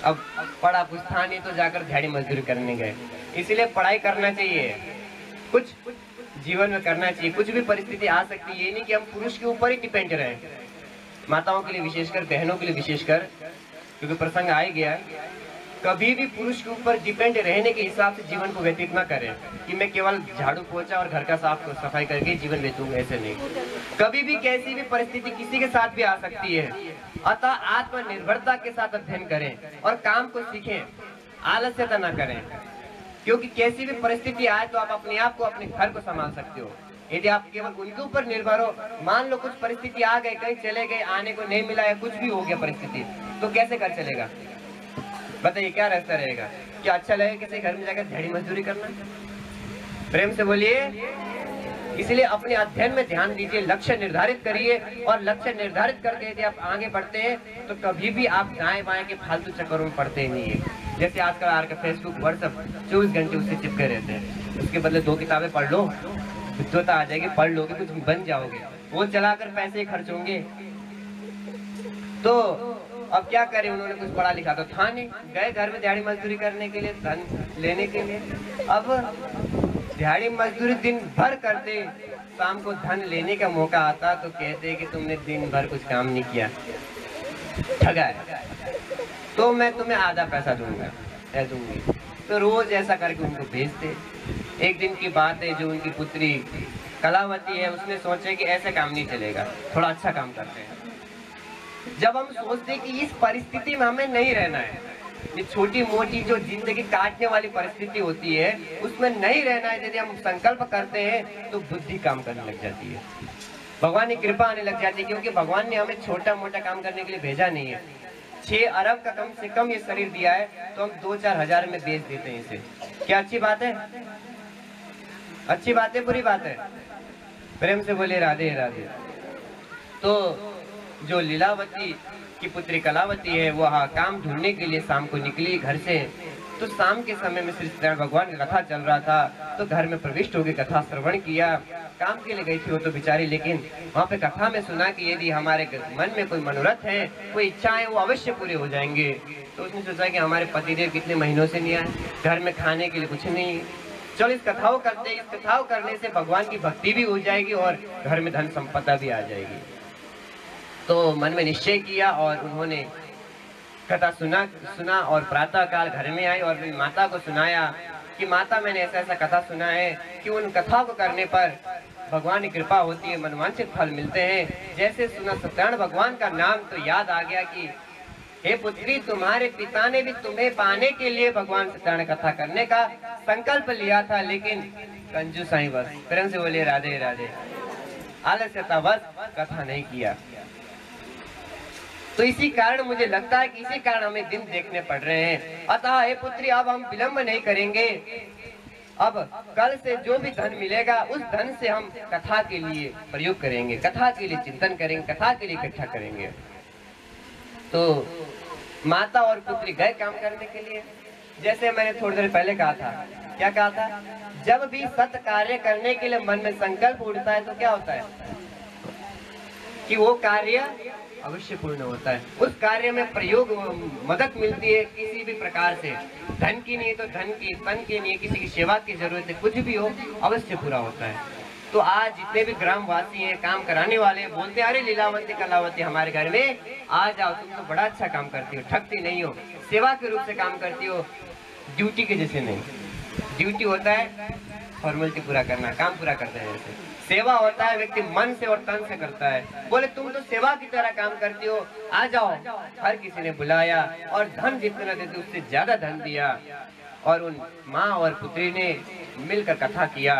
S4: अब पढ़ा कुछ था नहीं तो जाकर दिहाड़ी मजदूरी करने गए। इसलिए पढ़ाई करना चाहिए, कुछ जीवन में करना चाहिए। कुछ भी परिस्थिति आ सकती है, ये नहीं कि हम पुरुष के ऊपर ही डिपेंड रहें। माताओं के लिए विशेषकर, बहनों के लिए विशेषकर, क्योंकि प्रसंग आ ही गया, कभी भी पुरुष के ऊपर डिपेंड रहने के हिसाब से जीवन को व्यतीत ना करें कि मैं केवल झाड़ू पोछा और घर का साफ सफाई करके जीवन व्यतीतूंगा, ऐसे नहीं। कभी भी कैसी भी परिस्थिति किसी के साथ भी आ सकती है। अतः आत्मनिर्भरता के साथ अध्ययन करें और काम को सीखें, आलस्यता ना करें, क्योंकि कैसी भी परिस्थिति आए तो आप अपने आप को, अपने घर को संभाल सकते हो। यदि आप केवल उनके ऊपर निर्भर हो, मान लो कुछ परिस्थिति आ गई, कहीं चले गए, आने को नहीं मिला या कुछ भी हो गया परिस्थिति, तो कैसे घर चलेगा? बताइए क्या रास्ता रहेगा? क्या अच्छा लगेगा किसी घर में जाकर दिहाड़ी मजदूरी करना? प्रेम से बोलिए इसलिए अपने अध्ययन में ध्यान दीजिए, लक्ष्य निर्धारित करिए, और लक्ष्य निर्धारित करके यदि आप आगे बढ़ते हैं तो कभी भी आप दाएं बाएं के फालतू चक्करों में पड़ते ही नहीं है। जैसे आजकल आकर फेसबुक व्हाट्सएप 24 घंटे उससे चिपके रहते हैं, उसके बदले 2 किताबें पढ़ लो, बुद्धता आ जाएगी, पढ़ लोगे कुछ बन जाओगे। वो चलाकर पैसे खर्च होंगे। तो अब क्या करें, उन्होंने कुछ पढ़ा लिखा तो था नहीं, गए घर में दिहाड़ी मजदूरी करने के लिए, धन लेने के लिए। अब दिहाड़ी मजदूरी दिन भर करते, शाम को धन लेने का मौका आता तो कहते कि तुमने दिन भर कुछ काम नहीं किया, ठगा है, तो मैं तुम्हें आधा पैसा दूंगा या दूंगी। तो रोज ऐसा करके उनको भेजते। एक दिन की बात है, जो उनकी पुत्री कलावती है, उसने सोचा कि ऐसे काम नहीं चलेगा, थोड़ा अच्छा काम करते हैं। जब हम सोचते कि इस परिस्थिति में हमें नहीं रहना है, ये छोटी मोटी जो जिंदगी काटने वाली परिस्थिति होती है उसमें नहीं रहना है, यदि हम संकल्प करते हैं तो बुद्धि काम करने लग जाती है, भगवान की कृपा आने लग जाती है। क्योंकि भगवान ने हमें छोटा मोटा काम करने के लिए भेजा नहीं है। 6 अरब का कम से कम ये शरीर दिया है, तो हम 2-4 हजार में बेच देते हैं इसे। क्या अच्छी बात है? अच्छी बात है, बुरी बात है? प्रेम से बोले राधे राधे। तो जो लीलावती की पुत्री कलावती है, वो काम ढूंढने के लिए शाम को निकली घर से। तो शाम के समय में श्री सत्यनारायण भगवान की कथा चल रहा था, तो घर में प्रविष्ट होकर कथा श्रवण किया। काम के लिए गई थी वो तो बेचारी, लेकिन वहाँ पे कथा में सुना कि यदि हमारे मन में कोई मनोरथ है, कोई इच्छाएं, वो अवश्य पूरे हो जाएंगे। तो उसने सोचा कि हमारे पतिदेव कितने महीनों से नहीं आए, घर में खाने के लिए कुछ नहीं, चलो इस कथाओं करते हैं। इस कथाओं करने से भगवान की भक्ति भी हो जाएगी और घर में धन संपदा भी आ जाएगी। तो मन में निश्चय किया और उन्होंने कथा सुना और प्रातः काल घर में आई और माता को सुनाया कि माता, मैंने ऐसा ऐसा कथा सुना है कि उन कथा को करने पर भगवान की कृपा होती है, मनवांछित फल मिलते हैं। जैसे सुना सत्यनारायण भगवान का नाम तो याद आ गया कि हे पुत्री, तुम्हारे पिता ने भी तुम्हें पाने के लिए भगवान सत्यनारायण कथा करने का संकल्प लिया था, लेकिन कंजूसाई बस, प्रेम से बोलिए राधे राधे, आलस्यता बस कथा नहीं किया। तो इसी कारण मुझे लगता है कि इसी कारण हमें दिन देखने पड़ रहे हैं। अतः हे पुत्री, अब हम विलंब नहीं करेंगे। अब कल से जो भी धन मिलेगा उस धन से हम कथा के लिए प्रयोग करेंगे, कथा के लिए चिंतन करेंगे, कथा के लिए इकट्ठा करेंगे। तो माता और पुत्री गए काम करने के लिए। जैसे मैंने थोड़ी देर पहले कहा था, क्या कहा था, जब भी सत्य कार्य करने के लिए मन में संकल्प उठता है तो क्या होता है कि वो कार्य अवश्य पूर्ण होता है। उस कार्य में प्रयोग मदद मिलती है किसी भी प्रकार से, धन की नहीं तो धन की, तन की नहीं, किसी की सेवा की जरूरत है, कुछ भी हो अवश्य पूरा होता है। तो आज जितने भी ग्रामवासी हैं, काम कराने वाले हैं, बोलते हैं अरे लीलावती कलावती हमारे घर में आ जाओ, तुम तो बड़ा अच्छा काम करती हो, ठगती नहीं हो, सेवा के रूप से काम करती हो, ड्यूटी के जैसे नहीं। ड्यूटी होता है फॉर्मेलिटी पूरा करना, काम पूरा करते हैं। जैसे सेवा होता है व्यक्ति मन से और तन से करता है। बोले तुम तो सेवा की तरह काम करती हो, आ जाओ। हर किसी ने बुलाया और धन जितना देते उससे ज्यादा धन दिया और उन माँ और पुत्री ने मिलकर कथा किया,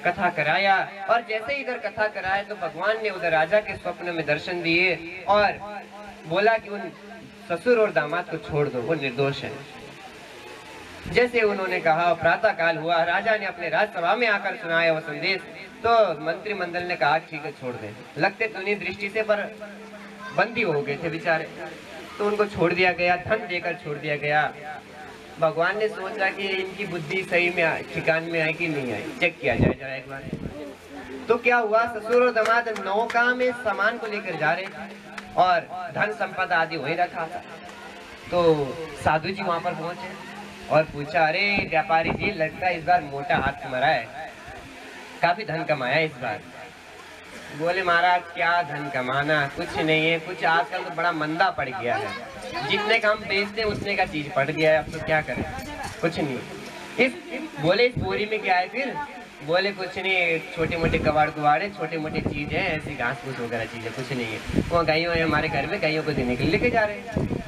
S4: कथा कराया। और जैसे ही इधर कथा कराया तो भगवान ने उधर राजा के स्वप्न में दर्शन दिए और बोला कि उन ससुर और दामाद को छोड़ दो, वो निर्दोष है। जैसे उन्होंने कहा, प्रातः काल हुआ, राजा ने अपने राजसभा में आकर सुनाया वो संदेश। तो मंत्रिमंडल ने कहा ठीक है छोड़ दे। लगते तो नहीं दृष्टि से पर बंदी हो गए थे बेचारे, तो उनको छोड़ दिया गया, धन देकर छोड़ दिया गया। भगवान ने सोचा कि इनकी बुद्धि सही में ठिकान में आई कि नहीं आई, चेक किया जाए जरा एक बार। तो क्या हुआ, ससुर और दामाद नौका में सामान को लेकर जा रहे थे और धन संपदा आदि वही रखा था। तो साधु जी वहां पर पहुंचे और पूछा, अरे व्यापारी जी, लगता है इस बार मोटा हाथ तुम्हारा है, काफी धन कमाया इस बार। बोले महाराज क्या धन कमाना, कुछ नहीं है, कुछ आजकल तो बड़ा मंदा पड़ गया है, जितने का हम बेचते हैं उतने का चीज पड़ गया है, अब तो क्या करें, कुछ नहीं। बोले इस बोरी में क्या है फिर? बोले कुछ नहीं, छोटे मोटे कबाड़ कुबाड़े, छोटे मोटे चीज है, ऐसी घास फूस वगैरह चीज है, कुछ नहीं है। वो गायों है हमारे घर में, गायों को देने के लिए लेके जा रहे हैं।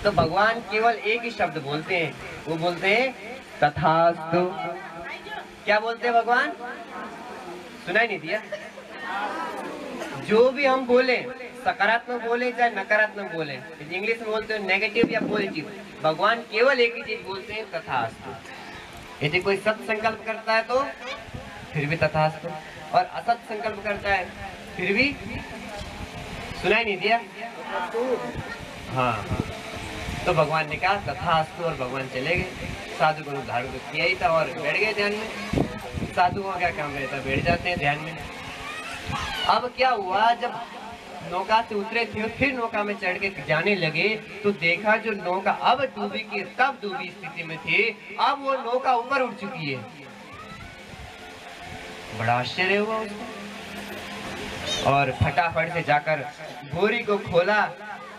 S4: तो भगवान केवल एक ही शब्द बोलते हैं, वो बोलते हैं तथास्तु। क्या बोलते हैं भगवान? सुनाई नहीं दिया? जो भी हम बोले, सकारात्मक बोले चाहे नकारात्मक बोले, इंग्लिश में बोलते हैं नेगेटिव या पॉजिटिव, भगवान केवल एक ही चीज बोलते हैं तथास्तु। यदि कोई सत्य संकल्प करता है तो फिर भी तथास्तु, और असत संकल्प करता है फिर भी सुनाई नहीं दिया। हाँ, तो भगवान ने कहा तथास्तु और भगवान चले गए। साधु को धारण तो किया ही था और बैठ गए ध्यान में। साधुओं का क्या काम रहता है, बैठ जाते हैं ध्यान में। अब क्या हुआ, जब नौका से उतरे थे फिर नौका में चढ़ के जाने लगे तो देखा जो नौका अब डूबी की तब डूबी स्थिति में थी, अब वो नौका ऊपर उठ चुकी है। बड़ा आश्चर्य हुआ उसको, और फटाफट से जाकर बोरी को खोला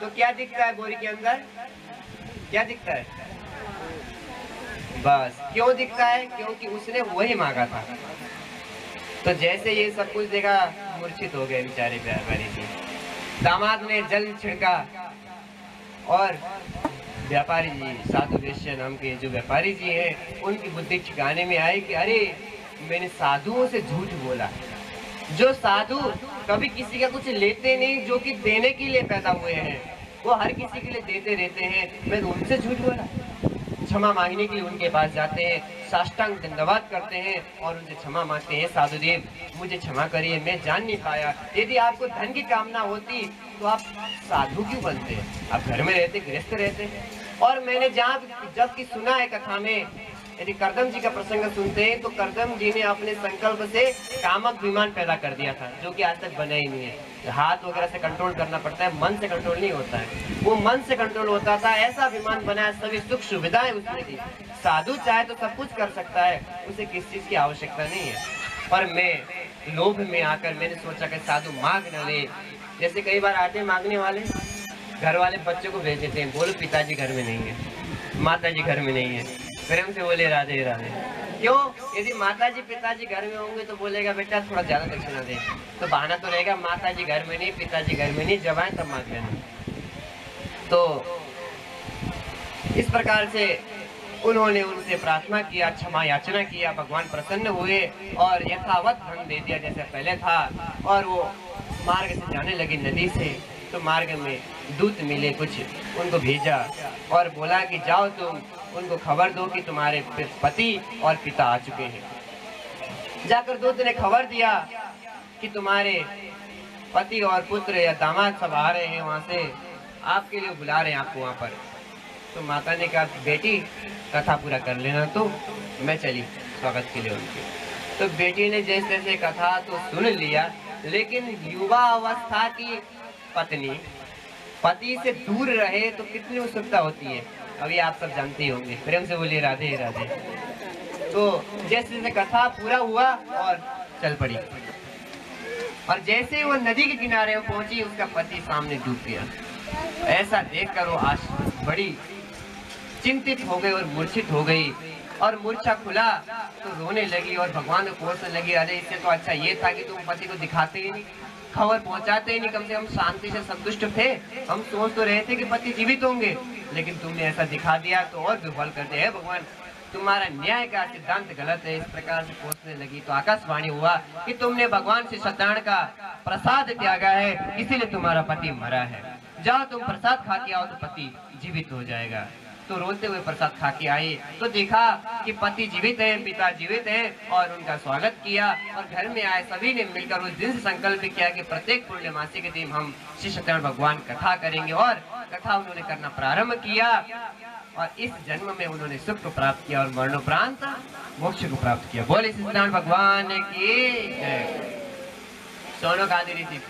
S4: तो क्या दिखता है बोरी के अंदर, क्या दिखता है? बस क्यों दिखता है? क्योंकि उसने वही मांगा था। तो जैसे ये सब कुछ देखा मूर्छित हो गए बेचारे व्यापारी जी। दामाद ने जल छिड़का और व्यापारी जी, साधु वैश्य नाम के जो व्यापारी जी हैं, उनकी बुद्धि ठिकाने में आई कि अरे मैंने साधुओं से झूठ बोला। जो साधु कभी किसी का कुछ लेते नहीं, जो कि देने के लिए पैदा हुए हैं, वो हर किसी के लिए देते रहते हैं, मैं उनसे झूठ बोला। क्षमा मांगने के लिए उनके पास जाते हैं, साष्टांग दंडवत करते हैं और उनसे क्षमा मांगते हैं, साधुदेव मुझे क्षमा करिए, मैं जान नहीं पाया। यदि आपको धन की कामना होती तो आप साधु क्यों बनते? आप घर में रहते, गृहस्थ रहते। और मैंने जब कि सुना है कथा में, यदि करदम जी का प्रसंग सुनते हैं तो करदम जी ने अपने संकल्प से कामक विमान पैदा कर दिया था, जो कि आज तक बना ही नहीं है। हाथ वगैरह से कंट्रोल करना पड़ता है, मन से कंट्रोल नहीं होता है। वो मन से कंट्रोल होता था, ऐसा विमान बनाया, सभी सुख सुविधाएं उसमें थी। साधु चाहे तो सब कुछ कर सकता है, उसे किस चीज की आवश्यकता नहीं है। पर मैं लोभ में आकर मैंने सोचा कि साधु मांग न ले। जैसे कई बार आते मांगने वाले, घर वाले बच्चों को भेज देते हैं, बोलो पिताजी घर में नहीं है, माताजी घर में नहीं है, प्रेम से बोले राधे राधे। क्यों? यदि माताजी पिताजी घर में होंगे तो बोलेगा बेटा थोड़ा ज्यादा दक्षिणा दे, तो बहाना तो रहेगा माताजी घर में नहीं, पिताजी घर में नहीं, जब आए तब मांग लेना। तो इस प्रकार से उन्होंने उनसे प्रार्थना किया, क्षमा याचना किया, भगवान प्रसन्न हुए और यथावत धन दे दिया जैसे पहले था। और वो मार्ग से जाने लगे नदी से, तो मार्ग में दूत मिले, कुछ उनको भेजा और बोला कि जाओ तुम उनको खबर दो कि तुम्हारे पति और पिता आ चुके हैं। जाकर दूत ने खबर दिया कि तुम्हारे पति और पुत्र या दामाद सब आ रहे हैं, वहां से आपके लिए बुला रहे हैं आपको वहां पर। तो माता ने कहा बेटी कथा पूरा कर लेना, तो मैं चली स्वागत के लिए उनके। तो बेटी ने जैसे जैसे कथा तो सुन लिया, लेकिन युवा अवस्था की पत्नी पति से दूर रहे तो कितनी उत्सुकता होती है, अभी आप सब जानते ही होंगे। प्रेम से बोलिए राधे राधे। तो जैसे जैसे कथा पूरा हुआ और चल पड़ी, और जैसे वो नदी के किनारे पहुंची उसका पति सामने डूब गया। ऐसा देखकर वो बड़ी चिंतित हो गई और मूर्छित हो गई, और मूर्छा खुला तो रोने लगी और भगवान को कोसने लगी, अरे इससे तो अच्छा ये था कि तुम पति को दिखाते ही नहीं, खबर पहुंचाते ही नहीं, कम से कम शांति से संतुष्ट थे। हम सोच तो रहे थे कि पति जीवित होंगे, लेकिन तुमने ऐसा दिखा दिया तो और विफल करते हैं भगवान, तुम्हारा न्याय का सिद्धांत गलत है। इस प्रकार से कोसने लगी तो आकाशवाणी हुआ कि तुमने भगवान से सत्यान का प्रसाद त्यागा है, इसीलिए तुम्हारा पति मरा है। जाओ तुम प्रसाद खा के आओ तो पति जीवित हो जाएगा। तो रोते हुए प्रसाद खा के आए तो देखा कि पति जीवित है, पिता जीवित है, और उनका स्वागत किया। और घर में आए सभी ने मिलकर उस दिन से संकल्प किया कि प्रत्येक पूर्णिमासी के दिन हम श्री सत्यनारायण भगवान कथा करेंगे, और कथा उन्होंने करना प्रारंभ किया। और इस जन्म में उन्होंने सुख को प्राप्त किया और मरणोपरांत मोक्ष को प्राप्त किया। बोले सत्यनारायण भगवान की जय। सोनो गांधी ऋषि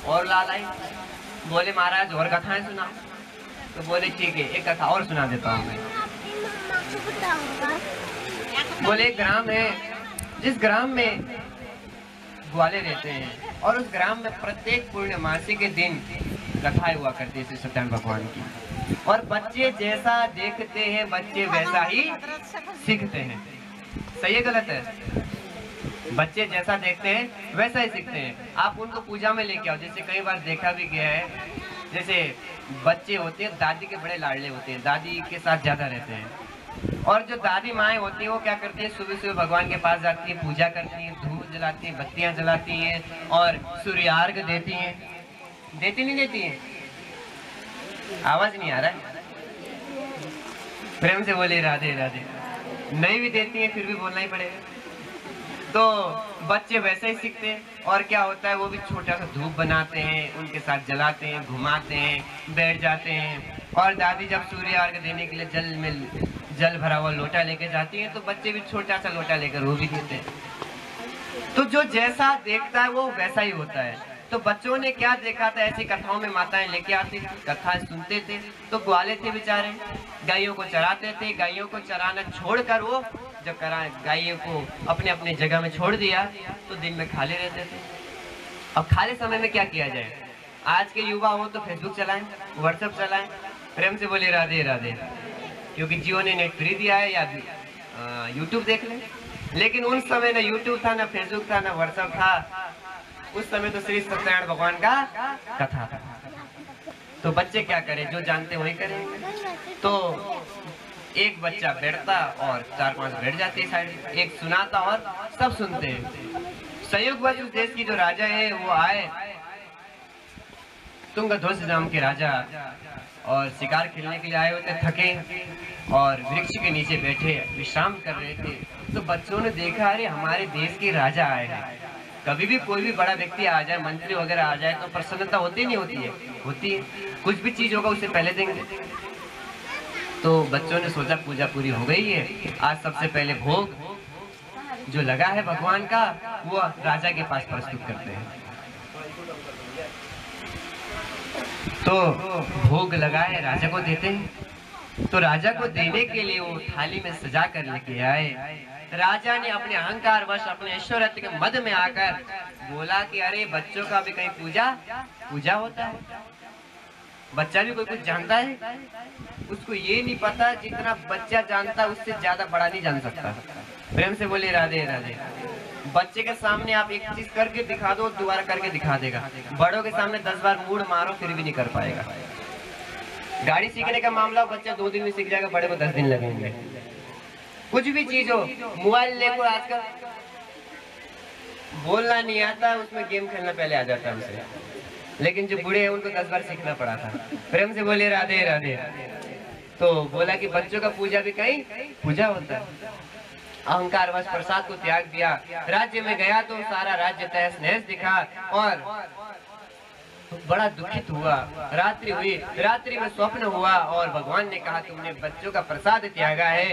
S4: और लाल आई, बोले महाराज और कथाएं सुना। तो बोले ठीक है, एक कथा और सुना देता हूँ मैं। बोले एक ग्राम है, जिस ग्राम में ग्वाले रहते हैं, और उस ग्राम में प्रत्येक पूर्णमासी के दिन कथाएं हुआ करती है श्री सत्यनारायण भगवान की। और बच्चे जैसा देखते हैं बच्चे वैसा ही सीखते हैं। सही है गलत है? बच्चे जैसा देखते हैं वैसा ही सीखते हैं। आप उनको पूजा में लेके आओ, जैसे कई बार देखा भी गया है, जैसे बच्चे होते हैं दादी के बड़े लाडले होते हैं, दादी के साथ ज्यादा रहते हैं। और जो दादी माएँ होती हैं वो क्या करती है, सुबह सुबह भगवान के पास जाती है, पूजा करती हैं, धूप जलाती हैं, बत्तियां जलाती हैं और सूर्यार्घ देती हैं। देती नहीं देती हैं? आवाज नहीं आ रहा है? प्रेम से बोले राधे राधे। नहीं भी देती हैं फिर भी बोलना ही पड़ेगा। तो बच्चे वैसे ही सीखते हैं। और क्या होता है, वो भी छोटा सा धूप बनाते हैं, उनके साथ जलाते हैं, घुमाते हैं, बैठ जाते हैं। और दादी जब सूर्य अर्घ देने के लिए जल भरा हुआ लोटा लेके जाती हैं, तो बच्चे भी छोटा सा लोटा लेकर वो भी देते हैं। तो जो जैसा देखता है वो वैसा ही होता है। तो बच्चों ने क्या देखा था, ऐसी कथाओं में माताएं लेके आती, कथाएं सुनते थे, तो ग्वाले थे बेचारे, गायों को चराते थे। गायों को चराना छोड़कर वो जब गायों को अपने अपने जगह में छोड़ दिया, तो दिन में खाली रहते थे। अब खाली समय में क्या किया जाए? आज के युवा हो तो फेसबुक चलाएं, व्हाट्सएप चलाएं, प्रेम से बोले राधे राधे, क्योंकि जियो ने नेट फ्री दिया है, या यूट्यूब देख लें। लेकिन उन समय ना यूट्यूब था, ना फेसबुक था, ना व्हाट्सएप था। उस समय तो श्री सत्यनारायण भगवान का कथा था। तो बच्चे क्या करें, जो जानते वही करें। तो एक बच्चा बैठता और 4-5 बैठ जाते साइड, एक सुनाता और सब सुनते हैं। संयोगवश उस देश की जो राजा है वो आए, तुंगध्वज नाम के राजा, और शिकार खेलने के लिए आए होते, थके और वृक्ष के नीचे बैठे विश्राम कर रहे थे। तो बच्चों ने देखा, अरे हमारे देश के राजा आए हैं। कभी भी कोई भी बड़ा व्यक्ति आ जाए, मंत्री वगैरह आ जाए, तो प्रसन्नता होती नहीं होती है? होती है। कुछ भी चीज होगा उससे पहले देंगे। तो बच्चों ने सोचा पूजा पूरी हो गई है, आज सबसे पहले भोग जो लगा है भगवान का वो राजा के पास प्रस्तुत करते हैं। तो भोग लगाए, राजा को देते हैं। तो राजा को देने के लिए वो थाली में सजा कर लेके आए। राजा ने अपने अहंकार वश, अपने ऐश्वर्य के मद में आकर बोला कि अरे बच्चों का भी कहीं पूजा होता है। बच्चा भी कोई कुछ जानता है? उसको ये नहीं पता, जितना बच्चा जानता है उससे ज्यादा बड़ा नहीं जान सकता। प्रेम से बोले राधे राधे। बच्चे के सामने आप एक चीज करके दिखा दो, दोबारा करके दिखा देगा। बड़ों के सामने 10 बार मूड मारो फिर भी नहीं कर पाएगा। गाड़ी सीखने का मामला, बच्चा 2 दिन में सीख जाएगा, बड़े को 10 दिन लगेंगे। कुछ भी चीज हो, मोबाइल लेको आजकल बोलना नहीं आता, उसमें गेम खेलना पहले आ जाता है उसे। लेकिन जो बूढ़े हैं उनको 10 बार सीखना पड़ा था। प्रेम से बोले राधे राधे। तो बोला कि बच्चों का पूजा भी कहीं पूजा होता है। अहंकार वश प्रसाद को त्याग दिया। राज्य में गया तो सारा राज्य तहस नहस दिखा और बड़ा दुखित हुआ। रात्रि हुई, रात्रि में स्वप्न हुआ और भगवान ने कहा तुमने बच्चों का प्रसाद त्यागा है,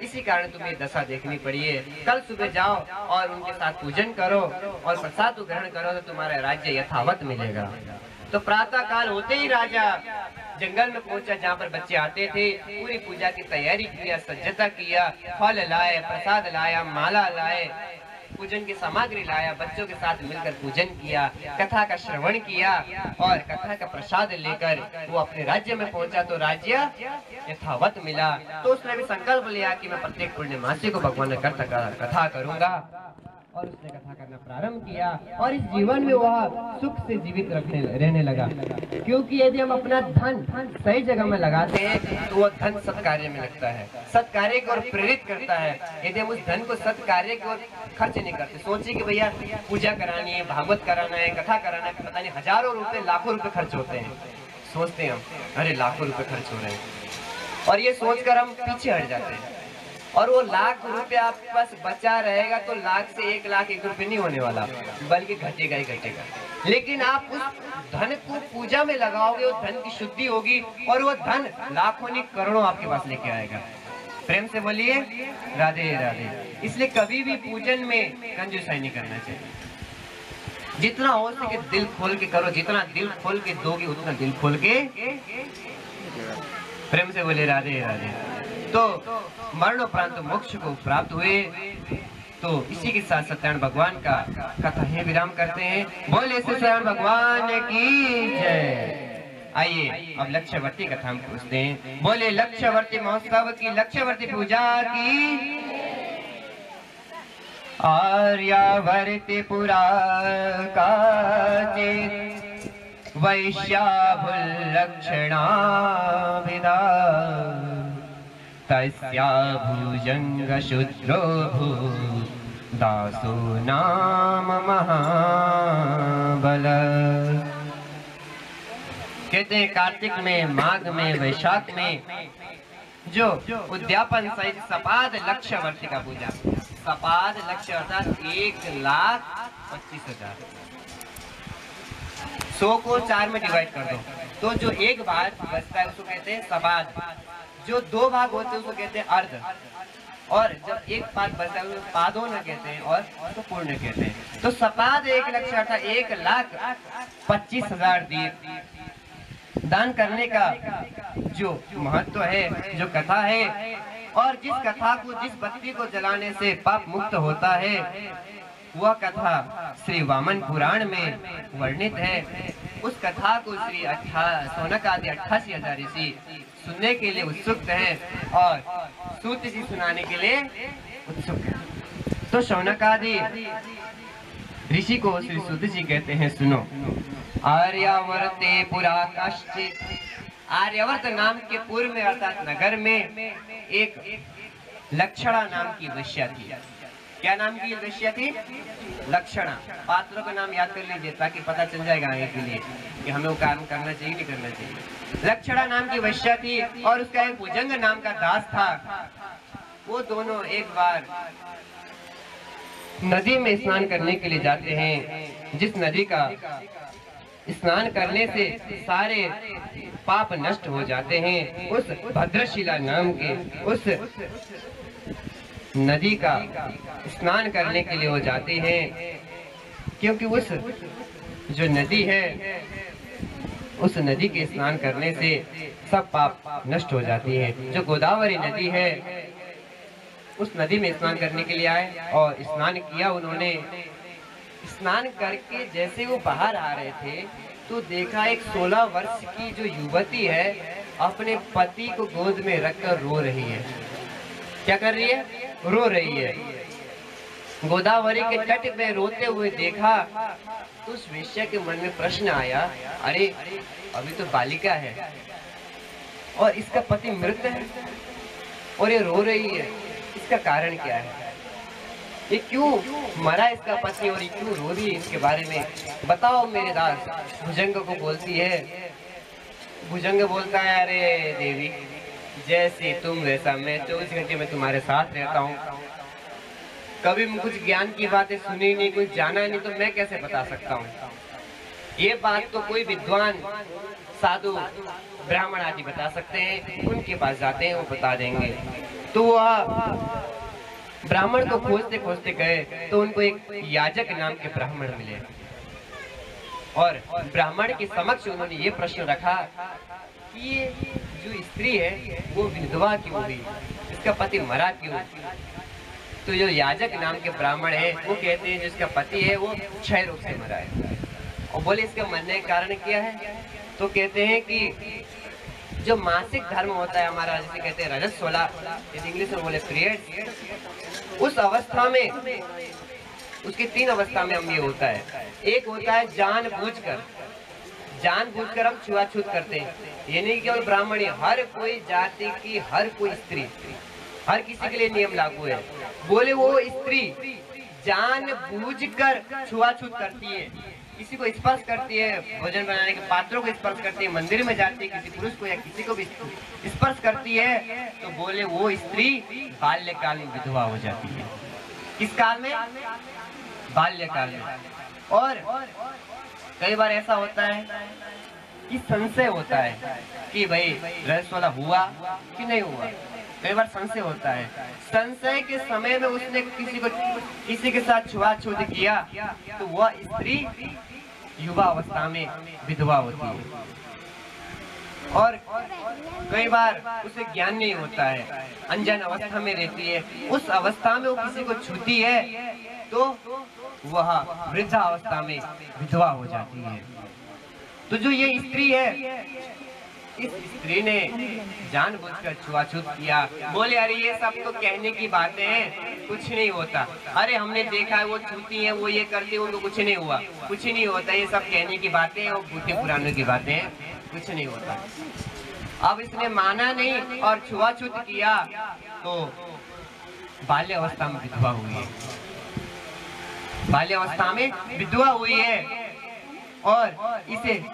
S4: इसी कारण तुम्हें दशा देखनी पड़ी है। कल सुबह जाओ और उनके साथ पूजन करो और प्रसाद को ग्रहण करो तो तुम्हारा राज्य यथावत मिलेगा। तो प्रातः काल होते ही राजा जंगल में पहुंचा, जहाँ पर बच्चे आते थे। पूरी पूजा की तैयारी किया, सज्जता किया, फल लाए, प्रसाद लाया, माला लाए, पूजन की सामग्री लाया, बच्चों के साथ मिलकर पूजन किया, कथा का श्रवण किया और कथा का प्रसाद लेकर वो अपने राज्य में पहुंचा तो राज्य यथावत मिला। तो उसने भी संकल्प लिया कि मैं प्रत्येक पूर्णिमासी को भगवान ने कथा करूंगा और उसने कथा करना प्रारंभ किया और इस जीवन में वह सुख से जीवित रहने लगा। क्योंकि यदि हम अपना धन सही जगह में लगाते हैं तो वह धन सत्कार्य में लगता है, सत्कार्य की ओर प्रेरित करता है। यदि हम उस धन को सत्कार्य की ओर खर्च नहीं करते, सोचिए कि भैया पूजा करानी है, भागवत कराना है, कथा कराना है, पता नहीं हजारों रुपए लाखों रुपए खर्च होते हैं। सोचते हैं हम अरे लाखों रुपए खर्च हो रहे हैं और ये सोचकर हम पीछे हट जाते हैं। और वो लाख रुपए आपके पास बचा रहेगा तो लाख से 1 लाख 1 रुपए नहीं होने वाला, बल्कि घटेगा ही घटेगा। लेकिन आप उस धन को पूजा में लगाओगे, उस धन की शुद्धि होगी और वो धन लाखों नहीं करोड़ों आपके पास लेके आएगा। प्रेम से बोलिए राधे राधे। इसलिए कभी भी पूजन में कंजूसाई नहीं करना चाहिए। जितना हो सके दिल खोल के करो, जितना दिल खोल के दोगे उतना दिल खोल के। प्रेम से बोले राधे राधे। तो मरणोपरांत मोक्ष को प्राप्त हुए। तो इसी के साथ सत्यनारायण भगवान का कथा है विराम करते हैं। बोले सत्यनारायण भगवान की जय। आइए अब लक्ष्यवर्ती कथा हम पूछते हैं। बोले लक्ष्यवर्ती महोत्सव की, लक्ष्यवर्ती पूजा की। आर्यावर्ति पुरा काचित् वैश्याभुल्लक्षणा विदा तस्या भुजंग शूद्रो भूत् दासो नाम महाबल। कहते हैं कार्तिक में, माघ में, वैशाख में जो उद्यापन सहित सपाद लक्ष्यवर्ती का पूजा सपाद लक्ष्य अर्थात 1,25,000। 100 को 4 में डिवाइड कर दो तो जो एक भाग बचता है उसको कहते हैं सपाद। जो 2 भाग होते हैं उसको कहते हैं अर्ध, और जब एक भाग बचता है उसको पादों न कहते हैं और उसको पूर्ण कहते हैं। तो सपाद 1 लक्ष्य अर्थात 1,25,000 दीप दान करने का जो महत्व है, जो कथा है, और जिस कथा को, जिस बत्ती को जलाने से पाप मुक्त होता है, वह कथा श्री वामन पुराण में वर्णित है। उस कथा को श्री शौनक आदि 88,000 ऋषि सुनने के लिए उत्सुक हैं और सूत जी सुनाने के लिए उत्सुक हैं। तो शौनक आदि ऋषि को श्री सूत जी कहते हैं, सुनो। आर्यावर्ते पुरा कश्चित्, आर्यावर्त नाम के पूर्व में अर्थात नगर में एक लक्षणा नाम की वैश्या थी। क्या नाम की वैश्या थी? लक्षणा। पात्रों का नाम याद कर लीजिए ताकि पता चल जाएगा आगे के लिए कि हमें वो काम करना चाहिए नहीं करना चाहिए। लक्षणा नाम की वैश्या थी और उसका एक भुजंग नाम का दास था। वो दोनों एक बार नदी में स्नान करने के लिए जाते हैं, जिस नदी का स्नान करने से सारे पाप नष्ट हो जाते हैं। उस भद्रशिला नाम के उस नदी का स्नान करने के लिए वो जाते हैं, क्योंकि उस जो नदी है, उस नदी के स्नान करने से सब पाप नष्ट हो जाती है। जो गोदावरी नदी है, उस नदी में स्नान करने के लिए आए और स्नान किया उन्होंने। स्नान करके जैसे वो बाहर आ रहे थे तो देखा एक 16 वर्ष की जो युवती है अपने पति को गोद में रखकर रो रही है। क्या कर रही है? रो रही है। गोदावरी के तट पे रोते हुए देखा तो उस वेश्या के मन में प्रश्न आया, अरे अभी तो बालिका है और इसका पति मृत है और ये रो रही है, इसका कारण क्या है? ये क्यों मरा इसका पति और ये क्यों रो रही है? इसके बारे में बताओ मेरे दास। भुजंग को बोलती है। भुजंग बोलता है, अरे देवी, जैसे तुम वैसा मैं 24 घंटे में तुम्हारे साथ रहता हूँ। कभी कुछ ज्ञान की बातें सुनी नहीं, कुछ जाना नहीं, तो मैं कैसे बता सकता हूँ? ये बात तो कोई विद्वान साधु ब्राह्मण आदि बता सकते हैं, उनके पास जाते हैं, वो बता देंगे। तो वह ब्राह्मण को खोजते खोजते गए तो उनको एक याजक नाम के ब्राह्मण मिले और ब्राह्मण के समक्ष उन्होंने ये प्रश्न रखा कि ये जो स्त्री है वो विधवा क्यों हुई, इसका पति मरा क्यों? तो जो याजक नाम के ब्राह्मण है वो कहते हैं जिसका पति है वो क्षय रोग से मरा है। और बोले इसका मरने का कारण क्या है? तो कहते हैं कि जो मासिक धर्म होता है हमारा, जिसे कहते हैं रजस्वला, इंग्लिश में बोले पीरियड, उस अवस्था में उसकी 3 अवस्था में हम ये होता है। एक होता है जानबूझकर हम छुआछूत करते हैं। ये नहीं केवल ब्राह्मण, हर कोई जाति की, हर कोई स्त्री, हर किसी के लिए नियम लागू है। बोले वो स्त्री जानबूझकर छुआछूत करती है, किसी को स्पर्श करती है, भोजन बनाने के पात्रों को स्पर्श करती है, मंदिर में जाती है, किसी पुरुष को या किसी को भी स्पर्श करती है, तो बोले वो स्त्री बाल्यकाल में विधवा हो जाती है। किस काल में? बाल्यकाल में। और कई बार ऐसा होता है कि संशय होता है कि भाई रजस्वला हुआ कि नहीं हुआ। कई बार संशय होता है। संशय के समय में उसने किसी के साथ छुआछूत किया तो वह स्त्री युवा अवस्था में विधवा होती है। और कई बार उसे ज्ञान नहीं होता है, अनजान अवस्था में रहती है। उस अवस्था में वो किसी को छूती है तो वह वृद्धा अवस्था में विधवा हो जाती है। तो जो ये स्त्री है, इस स्त्री ने जानबूझकर छुआछूत किया। बोले अरे ये सब तो कहने की बातें हैं, कुछ नहीं होता। अरे हमने देखा है वो छूती है, वो ये करती है, उनको कुछ नहीं हुआ, कुछ नहीं होता। ये सब कहने की बातें हैं, वो भूते पुराणों की बातें हैं, कुछ नहीं होता। अब इसने माना नहीं और छुआछूत किया तो बाल्य अवस्था में विधवा हुई है। बाल्य अवस्था में विधवा हुई है और इसे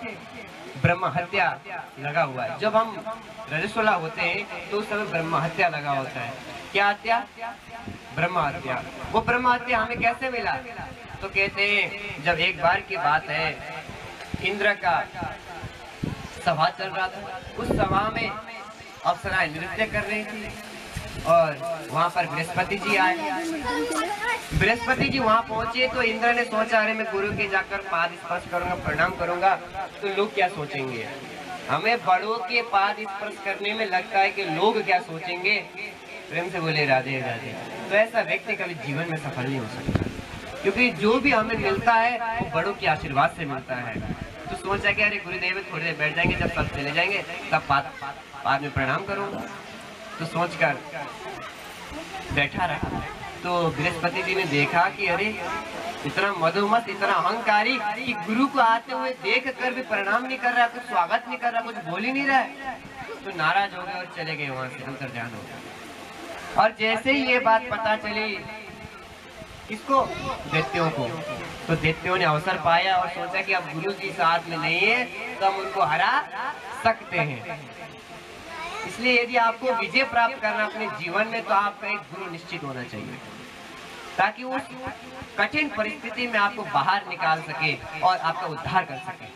S4: ब्रह्म हत्या लगा हुआ है। जब हम रजस्वला होते हैं तो उस समय ब्रह्म हत्या लगा होता है। क्या हत्या? ब्रह्म हत्या। वो ब्रह्म हत्या हमें कैसे मिला? तो कहते हैं जब एक बार की बात है, इंद्र का सभा चल रहा था। उस सभा में अप्सराएं नृत्य कर रही थी और वहां पर बृहस्पति जी आए। बृहस्पति जी वहां पहुंचे तो इंद्र ने सोचा, अरे मैं गुरु के जाकर पाद स्पर्श करूंगा, प्रणाम करूंगा तो लोग क्या सोचेंगे। हमें बड़ों के पाद स्पर्श करने में लगता है कि लोग क्या सोचेंगे। प्रेम से बोले राधे राधे। तो ऐसा व्यक्ति कभी जीवन में सफल नहीं हो सकता, क्योंकि जो भी हमें मिलता है वो बड़ों के आशीर्वाद से मिलता है। तो सोचा कि अरे गुरुदेव थोड़ी देर बैठ जाएंगे, जब सब चले जाएंगे तब पाद में प्रणाम करूंगा। तो सोचकर बैठा रहा। तो बृहस्पति जी ने देखा कि अरे इतना मधुमत, इतना अहंकारी कि गुरु को आते हुए देख कर भी प्रणाम नहीं कर रहा, कुछ स्वागत नहीं कर रहा, कुछ बोल ही नहीं रहा है। तो नाराज हो गए और चले गए वहां से, अंतर्ध्यान हो गया। और जैसे ही ये बात पता चली किसको? दैत्यों को। तो दैत्यों ने अवसर पाया और सोचा कि अब गुरु जी साथ में नहीं है तो हम उनको हरा सकते हैं। इसलिए यदि आपको विजय प्राप्त करना अपने जीवन में तो आपका एक गुरु निश्चित होना चाहिए, ताकि उस कठिन परिस्थिति में आपको बाहर निकाल सके और आपका उद्धार कर सके।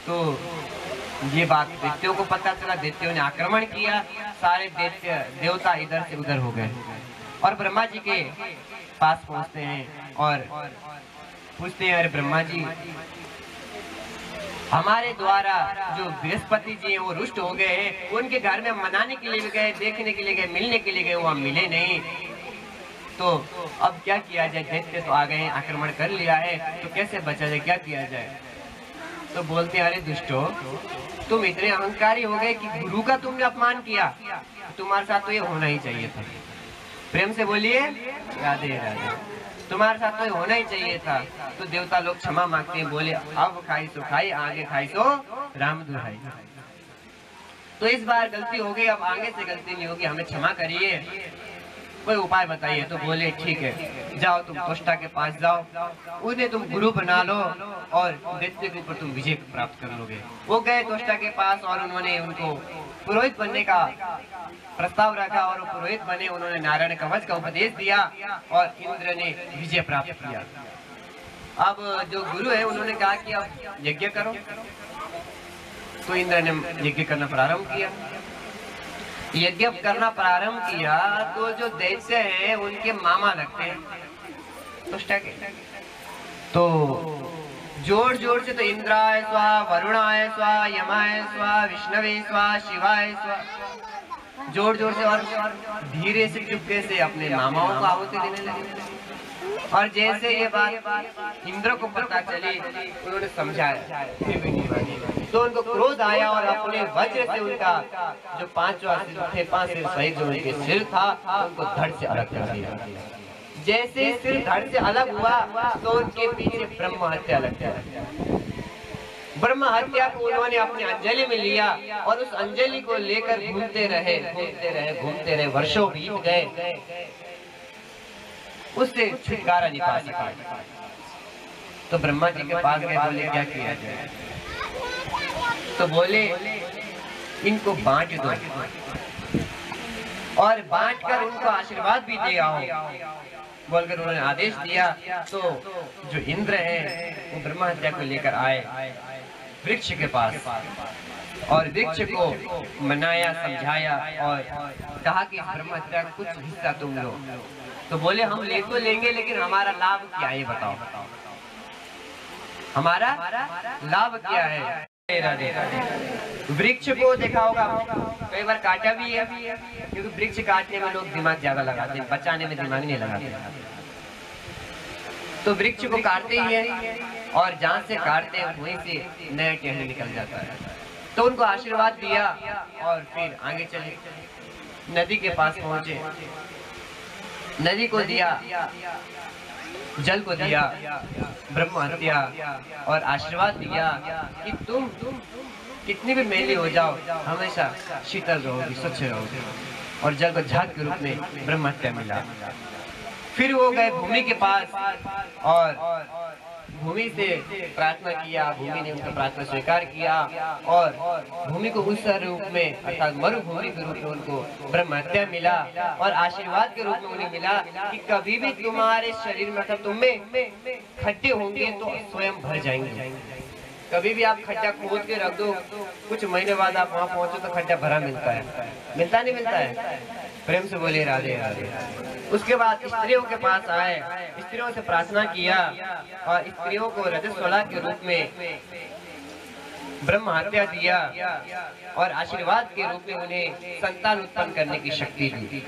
S4: तो ये बात दैत्यों को पता चला, दैत्यों ने आक्रमण किया, सारे दैत्य देवता इधर से उधर हो गए और ब्रह्मा जी के पास पहुंचते हैं और पूछते हैं, अरे ब्रह्मा जी, हमारे द्वारा जो बृहस्पति जी हैं वो रुष्ट हो गए हैं, उनके घर में मनाने के लिए भी गए, देखने के लिए गए, मिलने के लिए गए, वहाँ मिले नहीं। तो अब क्या किया जाए? दैत्य तो आ गए हैं, आक्रमण कर लिया है, तो कैसे बचा जाए, क्या किया जाए? तो बोलते हैं, अरे दुष्टो, तुम इतने अहंकारी हो गए कि गुरु का तुमने अपमान किया, तुम्हारे साथ तो ये होना ही चाहिए था। प्रेम से बोलिए राधे राधे। तुम्हारे साथ तो होना ही चाहिए था। तो देवता लोग क्षमा मांगते हैं, बोले अब खाई सो खाई, आगे खाई सो राम दुहाई। तो इस बार गलती हो गई, अब आगे से गलती नहीं होगी, हमें क्षमा करिए, कोई उपाय बताइए। तो बोले ठीक है, जाओ तुम त्वष्टा के पास जाओ, उन्हें तुम गुरु बना लो और दैत्य के ऊपर तुम विजय प्राप्त कर लोगे। वो गए त्वष्टा के पास और उन्होंने उनको पुरोहित बनने का प्रस्ताव रखा और वो पुरोहित बने। उन्होंने नारायण कवच का उपदेश दिया और इंद्र ने विजय प्राप्त किया। अब जो गुरु है उन्होंने कहा कि अब यज्ञ करो। तो इंद्र ने यज्ञ करना प्रारंभ किया। यज्ञ करना प्रारंभ किया तो जो दैत्य हैं उनके मामा लगते हैं त्वष्टा के। तो जोर जोर से तो इंद्राय स्वाहा, वरुणाय स्वाहा, यमाय स्वाहा, विष्णवे स्वाहा, शिवाय स्वाहा, जोर जोर से और धीरे से चुपके से अपने मामाओं को आहुति देने लगे। और जैसे ये बात इंद्र को पता चली, उन्होंने समझाया, फिर भी नहीं मानी। तो उनको क्रोध आया और अपने वज्र से उनका जो पांच सिर सहित जो उनके सिर था उनको धड़ से अलग कर दिया। जैसे सिर धड़ से अलग हुआ तो उनके पीछे ब्रह्म हत्या लग गया। ब्रह्म हत्या को उन्होंने अपने अंजलि में लिया और उस अंजलि को लेकर घूमते रहे, वर्षों बीत गए, उससे छुटकारा नहीं पा सका। तो ब्रह्मा जी के पास गए, बोले क्या किया जाए? तो बोले इनको बांट दो और बांटकर उनको आशीर्वाद भी दे आओ, बोलकर उन्होंने आदेश दिया। तो जो इंद्र है वो ब्रह्मा हत्या को लेकर आए वृक्ष के पास और वृक्ष को मनाया, समझाया और कहा कि ब्रह्मा हत्या का कुछ हिस्सा तुम लो। तो बोले हम ले तो लेंगे, लेकिन हमारा लाभ क्या है बताओ, हमारा लाभ क्या है? वृक्ष को देखा होगा कई बार काटा भी है, क्योंकि वृक्ष काटने में लोग दिमाग ज्यादा लगाते हैं, बचाने में दिमाग नहीं लगाते। तो वृक्ष को काटते ही है और जहाँ से काटते हैं वहीं से नया टहनी निकल जाता है। तो उनको आशीर्वाद दिया और फिर आगे चले, नदी के पास पहुंचे, नदी को दिया, जल को दिया, ब्रह्म हत्या और आशीर्वाद दिया कि तुम कितनी भी मैली हो जाओ हमेशा शीतल रहोगी, स्वच्छ रहोगी। और जल को झाग के रूप में ब्रह्म हत्या मिला। फिर वो गए भूमि के पास और भूमि से प्रार्थना किया, भूमि ने उनका प्रार्थना स्वीकार किया और भूमि को उस रूप में अर्थात मरुभूमि के रूप में उनको ब्रह्म हत्या मिला और आशीर्वाद के रूप में उन्हें मिला कि कभी भी तुम्हारे शरीर में अर्थात तुम में खड्डे होंगे तो स्वयं भर जाएंगे। कभी भी आप खड्डा खोद के रख दो, कुछ महीने बाद आप वहाँ पहुंचो तो खड्डा भरा मिलता है, मिलता नहीं मिलता है? प्रेम से बोलिए राधे राधे। उसके बाद स्त्रियों के पास आए, स्त्रियों से प्रार्थना किया और स्त्रियों को रजस्वला के रूप में ब्रह्म हत्या दिया और आशीर्वाद के रूप में उन्हें संतान उत्पन्न करने की शक्ति दी।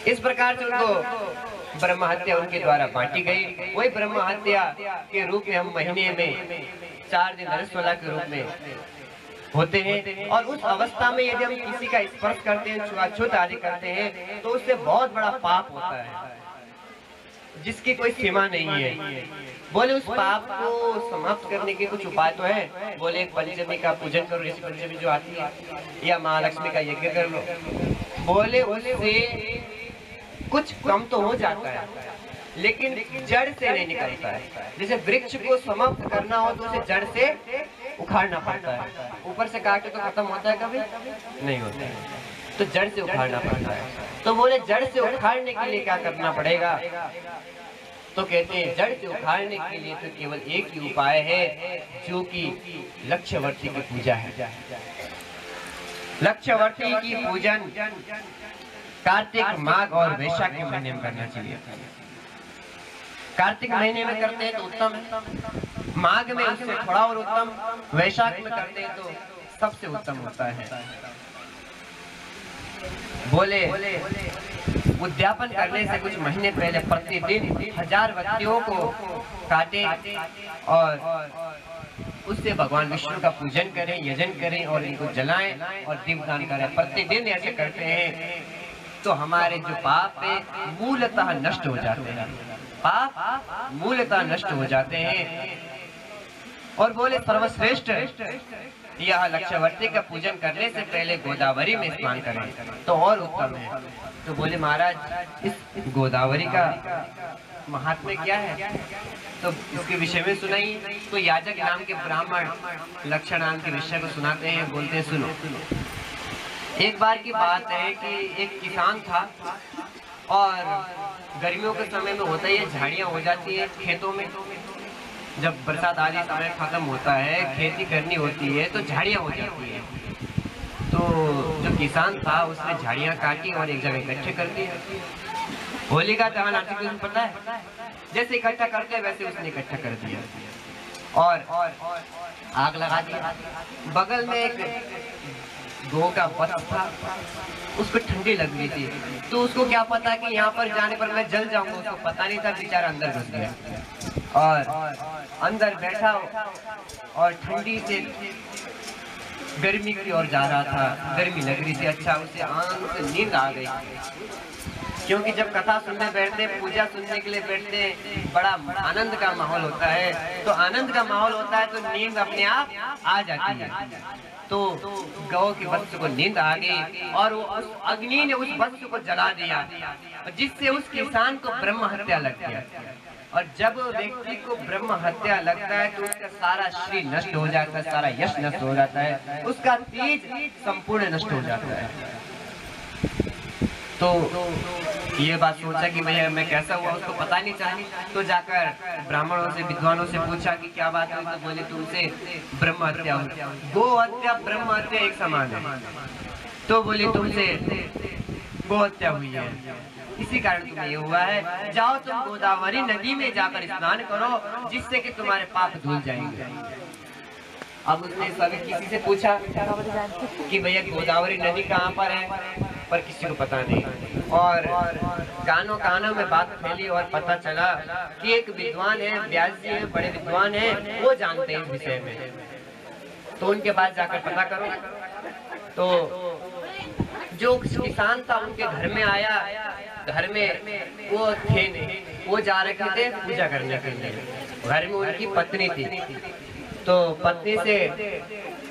S4: इस प्रकार से उनको ब्रह्म हत्या उनके द्वारा बांटी गई। वही ब्रह्म हत्या के रूप में हम महीने में 4 दिन रजस्वला के रूप में होते हैं और उस अवस्था में यदि हम किसी का स्पर्श करते हैं, छुआछूत आदि करते हैं तो उससे बहुत बड़ा पाप होता है जिसकी कोई सीमा नहीं है। बोले उस पाप को समाप्त करने के कुछ उपाय तो है। बोले एक पंचमी का पूजन करो, जैसे पंचमी जो आती है, या महालक्ष्मी का यज्ञ कर लो। बोले उससे कुछ कम तो हो जाता है लेकिन जड़ से नहीं निकलता है। जैसे वृक्ष को समाप्त करना हो तो उसे जड़ से उखाड़ना पड़ता है, ऊपर से काटे तो खत्म होता है? कभी नहीं होता है, तो जड़ से उखाड़ना पड़ता है। तो बोले जड़ से उखाड़ने के लिए क्या करना पड़ेगा? तो कहते हैं जड़ से उखाड़ने के लिए तो केवल एक ही उपाय है जो कि लक्ष्यवर्ती की पूजा है। लक्ष्यवर्ती की पूजन कार्तिक, माघ और वैशाख के महीने में करना चाहिए। कार्तिक महीने में करते हैं तो उत्तम है, माघ में उससे थोड़ा और उत्तम, वैशाख में करते हैं तो सबसे उत्तम होता है। बोले उद्यापन करने से कुछ महीने पहले प्रतिदिन 1000 बत्तियों को काटे और उससे भगवान विष्णु का पूजन करें, यजन करें और इनको जलाएं और दीपदान करें। प्रतिदिन ऐसे करते हैं तो हमारे जो पाप है मूलतः नष्ट हो जाते हैं, पाप मूलतः नष्ट हो जाते हैं। और बोले सर्वश्रेष्ठ यह लक्ष्यवर्ती का पूजन करने से पहले गोदावरी में स्नान करें तो और उत्तम है। तो बोले महाराज इस गोदावरी का महात्म्य क्या है? तो इसके विषय में सुनाई। तो याजक नाम के ब्राह्मण लक्ष्य नाम के विषय को सुनाते हैं, बोलते हैं सुनो। एक बार की बात है कि एक किसान था और गर्मियों के समय में होता है झाड़ियाँ हो जाती है खेतों में। जब बरसात आदि समय खत्म होता है, खेती करनी होती है तो झाड़ियाँ हो जाती है। तो जो किसान था उसने झाड़ियाँ काटी और एक जगह इकट्ठे कर दिए। होली का दहन आती है, पता है? जैसे इकट्ठा करते हैं वैसे उसने इकट्ठा कर दिया और आग लगा दिया। बगल में एक गौ का बच्चा था, उसको ठंडी लग रही थी तो उसको क्या पता कि यहाँ पर जाने पर मैं जल जाऊंगा, उसको पता नहीं था। बेचारा अंदर घुस गया और अंदर बैठा और ठंडी से गर्मी की ओर जा रहा था, गर्मी लग रही थी। अच्छा उसे आनंद से नींद आ गई, क्योंकि जब कथा सुनने बैठते, पूजा सुनने के लिए बैठते, बड़ा आनंद का माहौल होता है। तो आनंद का माहौल होता है तो नींद अपने आप आ जाती है। तो गौ के वत्स को नींद आ गई और वो उस अग्नि ने उस वत्स को जला दिया, जिससे उस किसान को ब्रह्म हत्या लग गया। और जब व्यक्ति को ब्रह्म हत्या लगता है तो उसका सारा शरीर नष्ट हो जाता है, सारा यश नष्ट हो जाता है, उसका तेज संपूर्ण नष्ट हो जाता है। तो ये बात सोचा कि भैया मैं कैसा हुआ, उसको पता नहीं चला। तो जाकर ब्राह्मणों से, विद्वानों से पूछा कि क्या बात हुई। तो बोले तुमसे ब्रह्म हत्या हुई। गो हत्या ब्रह्म हत्या एक समान है। तो बोले तुमसे गो हत्या हुई है, इसी कारण तुम्हें ये हुआ है। जाओ तुम गोदावरी नदी में जाकर स्नान करो, जिससे कि तुम्हारे पाप धुल जाएंगे। अब उसने सभी किसी से पूछा कि भैया गोदावरी नदी कहाँ पर है, पर किसी को पता नहीं। और कानों कानों में बात फैली और पता चला कि एक विद्वान है, व्यास जी है, बड़े विद्वान है, वो जानते हैं इस विषय में। तो उनके पास जाकर पता करो। तो जो किसान था उनके घर में आया, घर में वो थे नहीं, वो जा रखे थे पूजा करने के लिए। घर में उनकी पत्नी थी। तो पत्नी से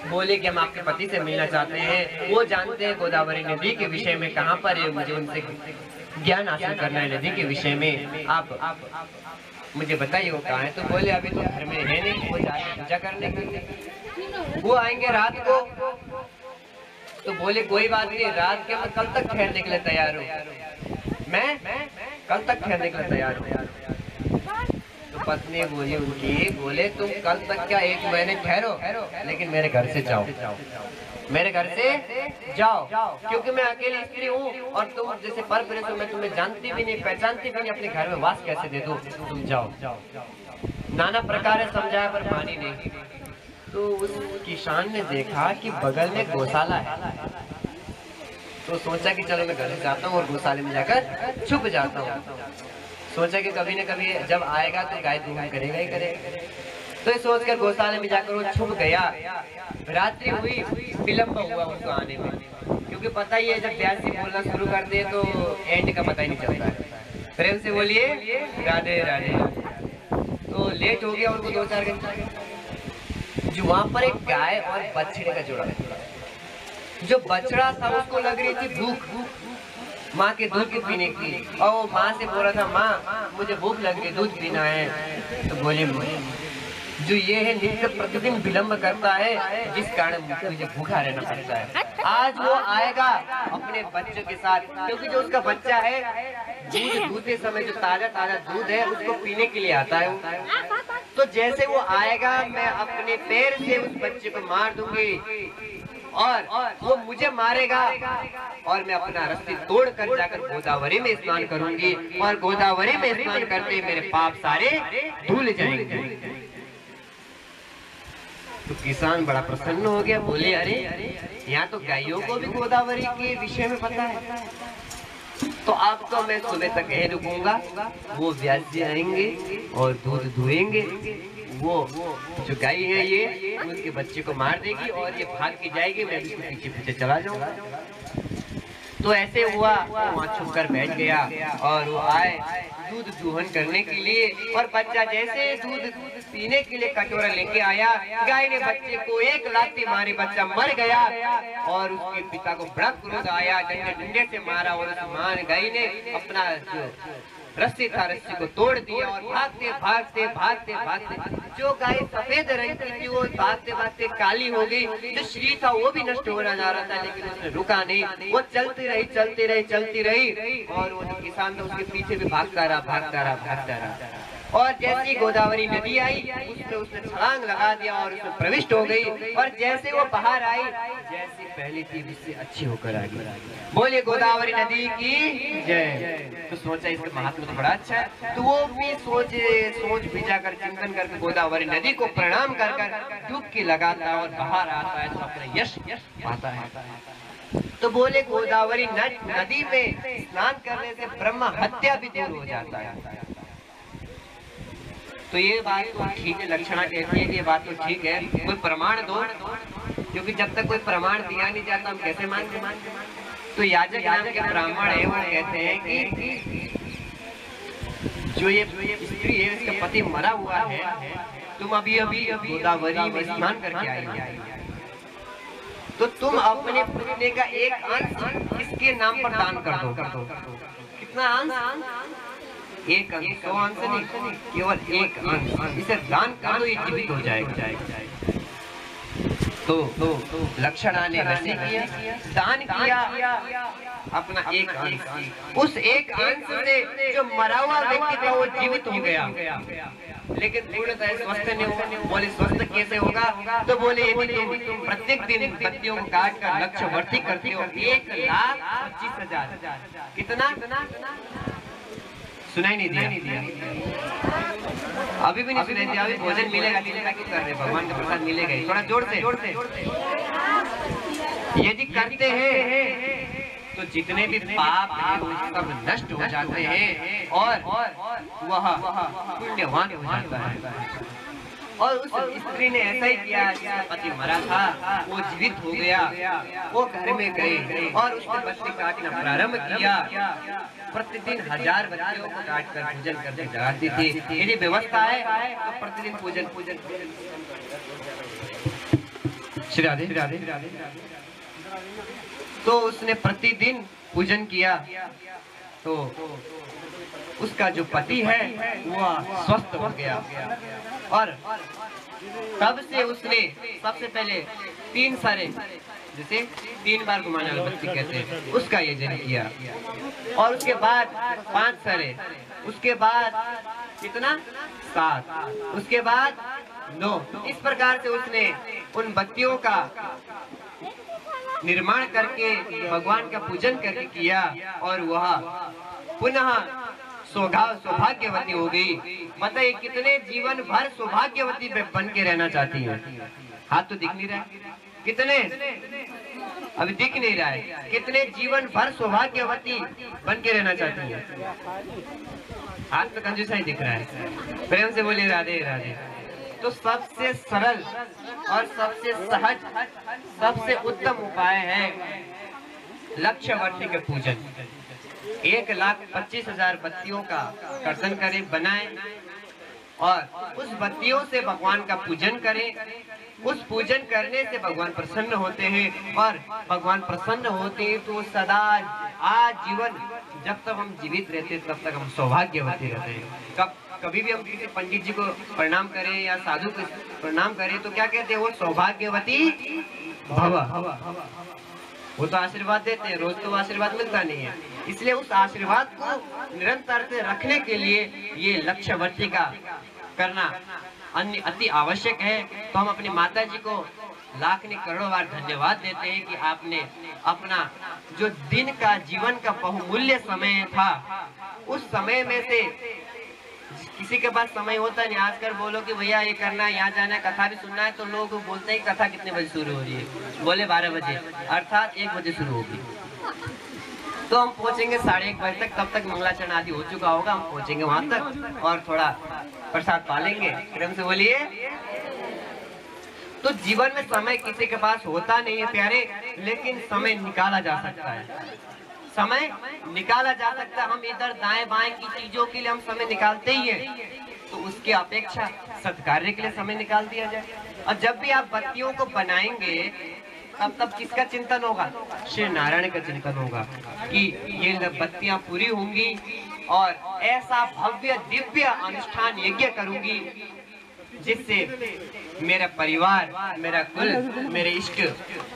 S4: बोले कि हम आपके पति से मिलना चाहते हैं, वो जानते हैं गोदावरी नदी के विषय में कहाँ पर है, मुझे उनसे ज्ञान हासिल करना है नदी के विषय में, आप मुझे बताइए वो कहाँ है। तो बोले अभी तो घर में है नहीं, वो जा पूजा करने के लिए, वो आएंगे रात को। तो बोले कोई बात नहीं, रात के मैं कल तक ठहरने के लिए तैयार हूँ, मैं कल तक ठहरने के लिए तैयार हूँ। तो पत्नी बोली उनकी, बोले तुम कल तक क्या 1 महीने ठहरो, लेकिन मेरे घर से जाओ, मेरे घर से जाओ, क्योंकि मैं अकेली स्त्री हूँ और तुम जैसे पर पुरुष हो, मैं तुम्हें जानती भी नहीं, पहचानती भी नहीं, अपने घर में वास कैसे दे दूँ, तुम जाओ। नाना प्रकार समझाया पर मानी नहीं। तो उस किसान ने देखा कि बगल में गौशाला है, तो सोचा कि चलो मैं घर से जाता हूँ और गौशाले में जाकर छुप जाता हूँ। सोचा कि कभी न कभी जब आएगा तो गाय दूध करेगा ही करेगा। तो ये सोचकर गौशाले में जाकर वो छुप गया। रात्रि हुई, विलंब हुआ उसको आने में, क्योंकि पता ही है जब ब्यासी बोलना शुरू कर दे तो एंड का पता ही नहीं चलता है। प्रेम से बोलिए राधे राधे। तो लेट हो गया उनको 2-4 घंटे। जो वहां पर एक गाय और बछड़े का जोड़ा है, जो बछड़ा था उसको लग रही थी भूख माँ के दूध के पीने की, और वो माँ से बोल रहा था माँ मुझे भूख लग गई, दूध पीना है। तो बोले जो ये है नित्य प्रतिदिन विलंब करता है, जिस कारण मुझे भूखा रहना पड़ता है। आज वो आएगा अपने बच्चों के साथ, क्योंकि जो उसका बच्चा है दूध दूधते समय जो ताजा ताजा दूध है उसको पीने के लिए आता है। तो जैसे वो आएगा मैं अपने पैर से उस बच्चे को मार दूंगी और वो मुझे मारेगा, और मैं अपना रस्सी तोड़ कर जाकर गोदावरी में स्नान करूंगी, और गोदावरी में स्नान करते मेरे पाप सारे धुल जाएंगे। तो किसान बड़ा प्रसन्न हो गया, बोले अरे यहाँ तो गायों को भी गोदावरी के विषय में पता है, तो आपको मैं सुबह तक यही रुकूंगा, वो व्यासी आएंगे और दूध दुहेंगे, वो जो गाय है ये उसके बच्चे को मार देगी और ये भाग के जाएगी, मैं उसके पीछे पीछे चला जाऊंगा। तो ऐसे हुआ, वहाँ छुप कर बैठ गया और वो आए दूध दूहन करने के लिए, और बच्चा जैसे दूध पीने के लिए कटोरा लेके आया, गाय ने बच्चे को एक लाठी मारी, बच्चा मर गया, और उसके पिता को बड़ा क्रोध आया, डंडे से मारा, और उस मां गाय ने अपना जो रस्सी था रस्सी को तोड़ दिया, और भागते भागते भागते भागते जो गाय सफेद रंग की थी वो भागते भागते काली हो गई, जो शरीर था वो भी नष्ट होना जा रहा था, लेकिन उसने रुका नहीं, वो चलती रही चलती रही चलती रही, और वो जो किसान था उसके पीछे भी भागता रहा भागता रहा भागता रहा। और जैसी गोदावरी नदी आई उसने छलांग लगा दिया और उसमें प्रविष्ट हो गई, और जैसे वो बाहर आई जैसी पहली थी उससे अच्छी होकर आ गई। बोले गोदावरी नदी की जय। तो सोचा इसका महात्मा तो बड़ा अच्छा है, तो वो भी सोच विचार कर चिंतन करके गोदावरी नदी को प्रणाम कर कर डुबकी लगाता है और बाहर आता है तो अपना यश पाता है। तो बोले गोदावरी नदी में स्नान करने से ब्रह्म हत्या भी दूर हो जाता है। तो ये बात तो ठीक है, लक्षणा कहती है कि ये बात तो ठीक है, कोई प्रमाण दो, क्योंकि जब तक कोई प्रमाण दिया नहीं जाता हम कैसे मानते। तो याजक नाम के ब्राह्मण है वो कहते हैं कि जो ये स्त्री है इसका पति मरा हुआ है, तुम अभी अभी गोदावरी में स्नान करके आई, तो तुम अपने पुण्य का एक अंश इसके नाम पर दान कर दो। कितना अंश? एक अंश, 100 अंश नहीं, केवल एक अंश, इसे दान कर दो, ये जीवित हो जाएगा। तो लक्षणा ने वैसे किया, दान किया अपना एक अंश, उस एक अंश से जो मरा हुआ व्यक्ति था वो जीवित हो गया, लेकिन पूर्णतः स्वस्थ नहीं हुआ। बोले स्वस्थ कैसे होगा? तो बोले यदि तुम प्रत्येक दिन पत्तियों को काट कर लक्ष्यवर्ती करते हो 1,25,000। कितना? सुनाई नहीं दिया? अभी भी नहीं सुनाई दिया? अभी भोजन मिलेगा, चिंता क्यों कर रहे? भगवान का प्रसाद मिलेगा, थोड़ा जोर से। यदि करते हैं तो जितने भी पाप हैं वो सब नष्ट हो जाते हैं और वह पुण्यवान हो जाता है। और उस स्त्री ने ऐसा ही किया, जिसका पति मरा था वो जीवित हो गया, वो घर में गई और उसने बच्चे काटना प्रारंभ किया। प्रतिदिन 1000 बच्चियों को काट कर पूजन करके जगाती थी। यदि व्यवस्था है तो प्रतिदिन पूजन श्री राधे। तो उसने प्रतिदिन पूजन किया तो उसका जो पति है वह स्वस्थ हो गया और तब से उसने सबसे पहले 3 सारे, जैसे 3 बार घुमाने वाली बत्ती कहते हैं, उसका यजन किया और उसके बाद 5 सारे, उसके बाद कितना 7, उसके बाद 9। इस प्रकार से उसने उन बत्तियों का निर्माण करके भगवान का पूजन करके किया और वह पुनः सौभाग्यवती हो गई। बताइए कितने जीवन भर सौभाग्यवती बन के रहना चाहती है। हाथ तो दिख नहीं रहा है, कितने अभी दिख नहीं रहा है, कितने जीवन भर सौभाग्यवती बन के रहना चाहती है। हाथ में कंजूसा ही दिख रहा है। प्रेम से बोलिए राधे राधे। तो सबसे सरल और सबसे सहज, सबसे उत्तम उपाय है लक्षवर्ती के पूजन। 1,25,000 बत्तियों का कर्तन करें, बनाएं और उस बत्तियों से भगवान का पूजन करें। उस पूजन करने से भगवान प्रसन्न होते हैं और भगवान प्रसन्न होते हैं तो सदा आजीवन जब तक हम जीवित रहते हैं तब तक हम सौभाग्यवती रहते हैं। कभी भी हम किसी पंडित जी को प्रणाम करें या साधु को प्रणाम करें तो क्या कहते हैं, वो सौभाग्यवती भव। वो तो आशीर्वाद देते हैं, रोज तो आशीर्वाद मिलता नहीं है। इसलिए उस आशीर्वाद को निरंतर से रखने के लिए ये लक्षवर्ती का करना अति आवश्यक है। तो हम अपनी माता जी को लाख ने करोड़ों बार धन्यवाद देते हैं कि आपने अपना जो दिन का जीवन का बहुमूल्य समय था, उस समय में से किसी के पास समय होता नहीं। आजकल बोलो कि भैया ये करना है, यहाँ जाना है, कथा भी सुनना है, तो लोग बोलते हैं कथा कितने बजे शुरू हो रही है, बोले 12 बजे, अर्थात 1 बजे शुरू होगी। तो हम पहुंचेंगे 1:30 बजे तक, तब तक मंगलाचरण आदि हो चुका होगा, हम पहुंचेंगे वहां तक और थोड़ा प्रसाद पालेंगे। प्रेम से बोलिए। तो जीवन में समय किसी के पास होता नहीं है प्यारे, लेकिन समय निकाला जा सकता है। समय निकाला जा सकता है। हम इधर दाएं बाएं की चीजों के लिए हम समय निकालते ही हैं, तो उसकी अपेक्षा सत्कार्य के लिए समय निकाल दिया जाए। और जब भी आप बत्तियों को बनाएंगे तब किसका चिंतन होगा, श्री नारायण का चिंतन होगा कि ये बत्तियां पूरी होंगी और ऐसा भव्य दिव्य अनुष्ठान यज्ञ करूंगी जिससे मेरा परिवार, मेरा कुल, मेरे इष्ट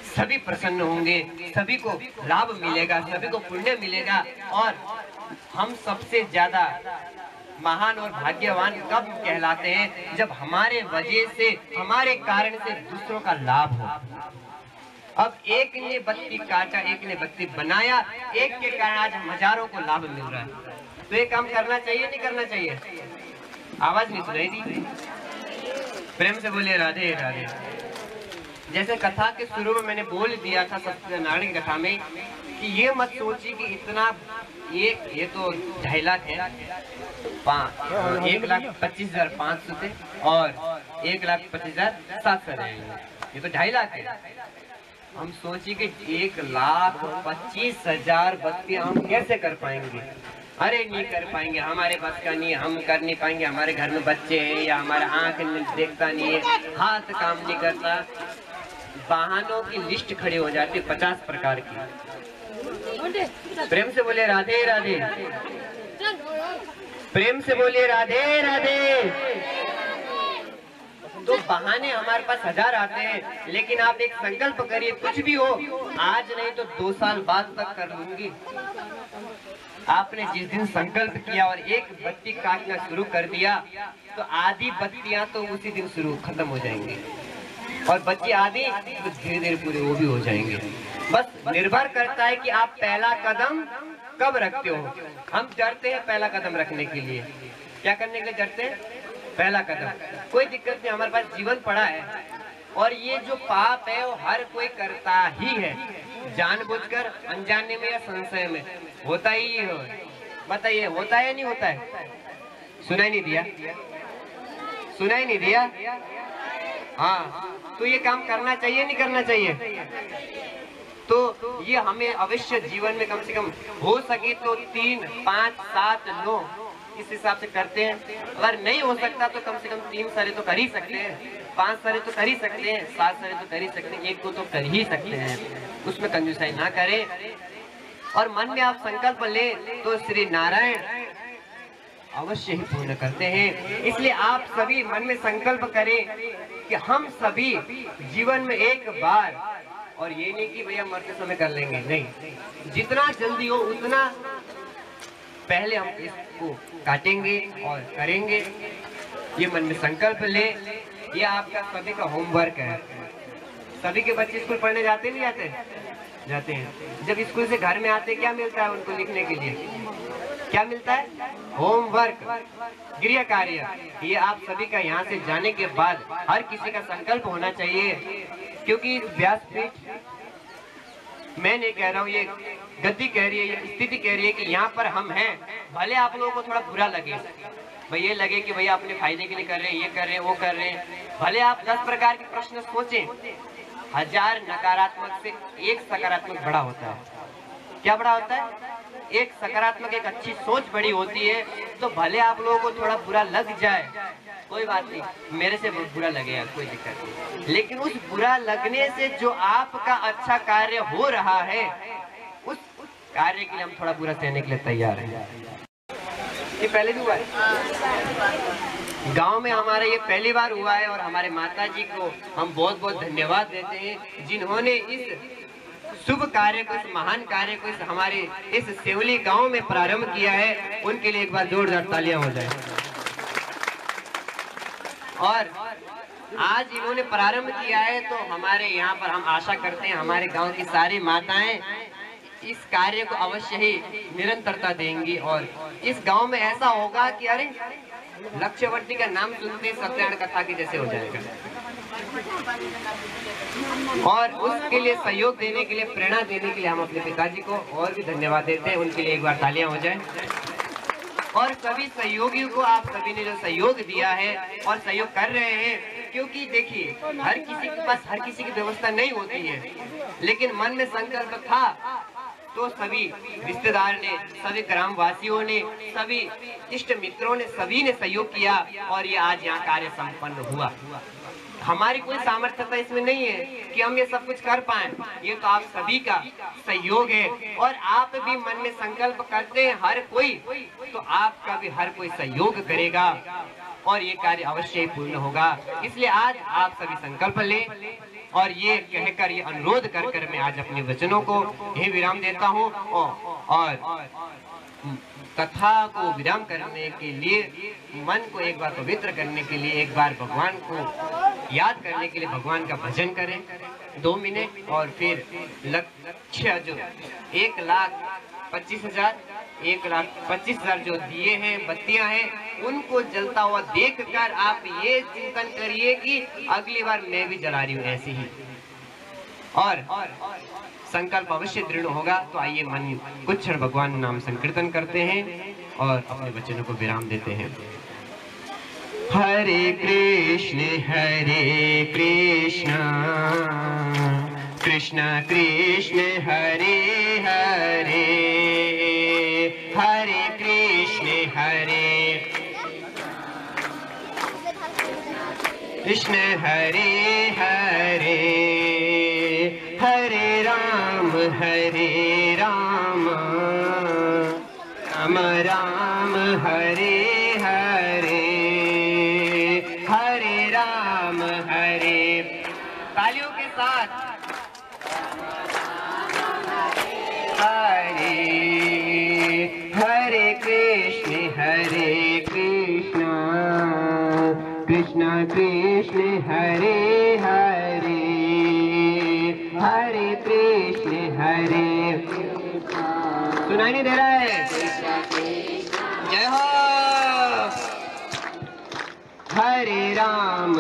S4: सभी प्रसन्न होंगे, सभी को लाभ मिलेगा, सभी को पुण्य मिलेगा। और हम सबसे ज्यादा महान और भाग्यवान कब कहलाते हैं, जब हमारे वजह से, हमारे कारण से दूसरों का लाभ हो। अब एक ने बत्ती काटा, एक ने बत्ती बनाया, एक के कारण आज हजारों को लाभ मिल रहा है। तो ये काम करना चाहिए नहीं करना चाहिए? आवाज नहीं सुनाई दी? प्रेम से बोलिए राधे राधे। जैसे कथा के शुरू में मैंने बोल दिया था सत्यनारायण की कथा में कि ये मत सोचिए कि इतना ये तो 2.5 लाख है, 1,25,500 थे और 1,25,700 रहेंगे, ये तो 2.5 लाख है। हम सोचिए कि 1,25,000 बत्तियां हम कैसे कर पाएंगे? अरे नहीं कर पाएंगे, हमारे बस का नहीं, हम कर नहीं पाएंगे, हमारे घर में बच्चे हैं या हमारा आंख देखता नहीं है, हाथ काम नहीं करता। वाहनों की लिस्ट खड़ी हो जाती है 50 प्रकार की। प्रेम से बोलिए राधे राधे। प्रेम से बोलिए राधे राधे। तो बहाने हमारे पास 1000 आते हैं, लेकिन आप एक संकल्प करिए, कुछ भी हो, आज नहीं तो 2 साल बाद तक कर लूंगी। आपने जिस दिन संकल्प किया और एक बत्ती काटना शुरू कर दिया तो आधी बत्तियां तो उसी दिन शुरू खत्म हो जाएंगी और बच्चे आधी तो धीरे धीरे पूरे वो भी हो जाएंगे। बस निर्भर करता है कि आप पहला कदम कब रखते हो। हम डरते हैं पहला कदम रखने के लिए। क्या करने के लिए डरते हैं? पहला कदम। कोई दिक्कत नहीं, हमारे पास जीवन पड़ा है और ये जो पाप है वो हर कोई करता ही है, जानबूझकर, अनजाने में या संशय में, होता ही है। बताइए होता है या नहीं होता है? सुनाई नहीं दिया? सुनाई नहीं दिया? हाँ, तो ये काम करना चाहिए नहीं करना चाहिए? तो ये हमें अवश्य जीवन में कम से कम हो सके तो 3, 5, 7, 9 इस हिसाब से करते हैं। अगर नहीं हो सकता तो कम से कम 3 सारे तो कर ही सकते हैं, 5 सारे तो कर ही सकते हैं, 7 सारे तो कर ही सकते हैं, 1 को तो कर ही सकते हैं। उसमें कंजूसाई ना करें और मन में आप संकल्प ले तो श्री नारायण अवश्य ही पूर्ण करते हैं। इसलिए आप सभी मन में संकल्प करें कि हम सभी जीवन में एक बार, और ये नहीं कि भैया मरते समय कर लेंगे, नहीं, जितना जल्दी हो उतना पहले हम इसको काटेंगे और करेंगे। ये मन में संकल्प ले। ये आपका सभी का होमवर्क है। सभी के बच्चे स्कूल पढ़ने जाते नहीं जाते? जाते हैं। जब स्कूल से घर में आते क्या मिलता है उनको लिखने के लिए? क्या मिलता है? होमवर्क, गृह कार्य। ये आप सभी का यहाँ से जाने के बाद हर किसी का संकल्प होना चाहिए, क्योंकि इस व्यासपीठ, मैं नहीं कह रहा हूँ, ये गद्दी कह रही है, ये स्थिति कह रही है कि यहाँ पर हम हैं। भले आप लोगों को थोड़ा बुरा लगे, भाई ये लगे कि भैया अपने फायदे के लिए कर रहे हैं, ये कर रहे हैं, वो कर रहे हैं, भले आप 10 प्रकार के प्रश्न सोचें, 1000 नकारात्मक से एक सकारात्मक बड़ा होता है। क्या बड़ा होता है? एक सकारात्मक, एक अच्छी सोच बड़ी होती है। तो भले आप लोगों को थोड़ा बुरा लग जाए, कोई बात नहीं, मेरे से बुरा लगेगा, कोई दिक्कत नहीं, लेकिन उस बुरा लगने से जो आपका अच्छा कार्य हो रहा है, उस कार्य के लिए हम थोड़ा बुरा सहने के लिए तैयार हैं। ये पहले भी हुआ है गांव में हमारा, ये पहली बार हुआ है। और हमारे माता जी को हम बहुत बहुत धन्यवाद देते हैं, जिन्होंने इस शुभ कार्य को, इस महान कार्य को हमारे इस सेवली गांव में प्रारंभ किया है। उनके लिए एक बार जोरदार तालियां हो जाए। और आज इन्होंने प्रारंभ किया है, तो हमारे यहाँ पर हम आशा करते हैं हमारे गांव की सारी माताएं इस कार्य को अवश्य ही निरंतरता देंगी। और इस गांव में ऐसा होगा कि अरे लक्ष्यवर्ती का नाम सुनते सत्यानारायण कथा की जैसे हो जाएगा। और उसके लिए सहयोग देने के लिए, प्रेरणा देने के लिए हम अपने पिताजी को और भी धन्यवाद देते हैं। उनके लिए एक बार तालियां हो जाए। और सभी सहयोगियों को, आप सभी ने जो सहयोग दिया है और सहयोग कर रहे हैं, क्योंकि देखिए हर किसी के पास हर किसी की व्यवस्था नहीं होती है, लेकिन मन में संकल्प था तो सभी रिश्तेदार ने, सभी ग्रामवासियों ने, सभी इष्ट मित्रों ने, सभी ने सहयोग किया और ये आज यहाँ कार्य संपन्न हुआ। हमारी कोई सामर्थ्यता इसमें नहीं है कि हम ये सब कुछ कर पाएं, ये तो आप सभी का सहयोग है। और आप भी मन में संकल्प करते हैं हर कोई, तो आपका भी हर कोई सहयोग करेगा और ये कार्य अवश्य ही पूर्ण होगा। इसलिए आज आप सभी संकल्प लें। और ये कहकर, ये अनुरोध कर मैं आज अपने वचनों को यही विराम देता हूँ। और कथा को विराम करने के लिए, मन को एक बार पवित्र करने के लिए, एक बार भगवान को याद करने के लिए भगवान का भजन करें 2 मिनट। और फिर लक्ष्य जो 1,25,000 जो दिए हैं, बत्तियां हैं, उनको जलता हुआ देखकर आप ये चिंतन करिए कि अगली बार मैं भी जला रही हूँ ऐसे ही। और संकल्प अवश्य दृढ़ होगा। तो आइए मन कुछ क्षण भगवान नाम संकीर्तन करते हैं और अपने वचनों को विराम देते हैं। हरे कृष्ण कृष्ण कृष्ण हरे हरे, हरे कृष्ण कृष्ण हरे हरे, हरे राम राम राम हरे हरे, हरे राम हरे। तालियों के साथ हरे, हरे कृष्ण कृष्ण कृष्ण हरे हरे, हरे कृष्ण हरे। सुनाई नहीं दे रहा है? जय हो। हरे राम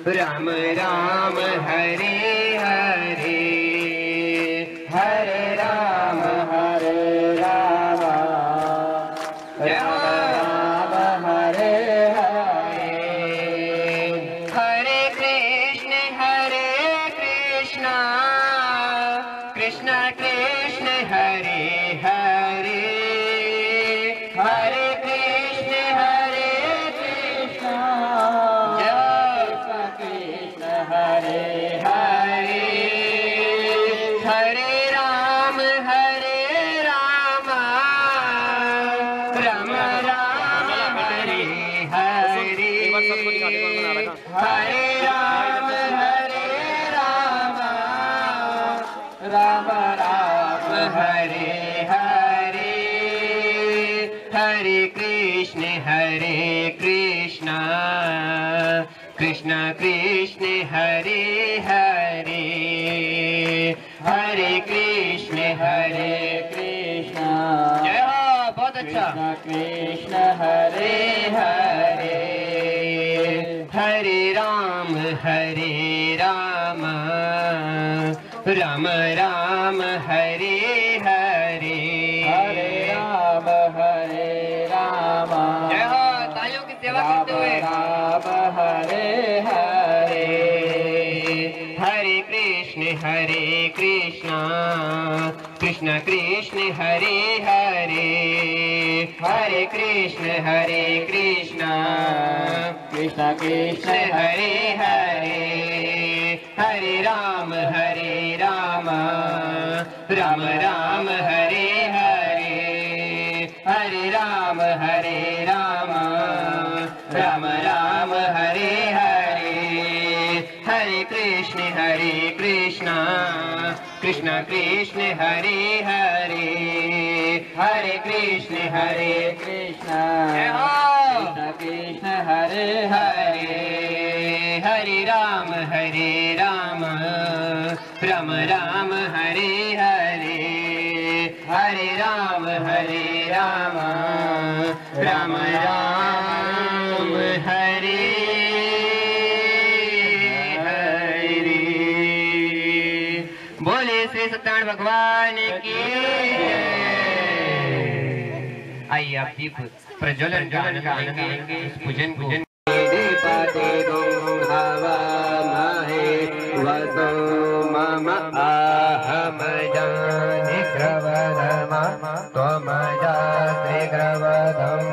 S4: राम राम हरे हरे, हरे राम जय हो। हरे हरे, हरे कृष्ण कृष्ण कृष्ण हरे हरे, हरे कृष्ण जय कृष्ण हरे हरे, राम राम हरे हरे, हरे राम राम राम हरे हरे, हरे कृष्ण कृष्ण कृष्ण हरे हरे, हरे कृष्ण जय हो, बहुत अच्छा। कृष्ण हरे हरे, हरे राम राम राम हरे हरे, हरे राम जय हो, तालियों की सेवा करते हुए। राम हरे हरे, हरे कृष्ण कृष्ण कृष्ण हरे हरे, हरे कृष्ण कृष्ण कृष्ण हरे हरे, हरे राम राम राम हरे हरे, हरे राम राम राम हरे हरे, हरे कृष्ण कृष्ण कृष्ण हरे हरे, हरे कृष्ण कृष्ण हरे हरे, हरे राम राम राम हरे हरे, हरे राम राम राम हरे हरे। बोले श्री सत्यनारायण भगवान की। आइए आप दीप प्रज्वलन का आनंद लेंगे, पूजन को। वसो मम आहम जानि ग्रवधम त्वम जाति ग्रवधम।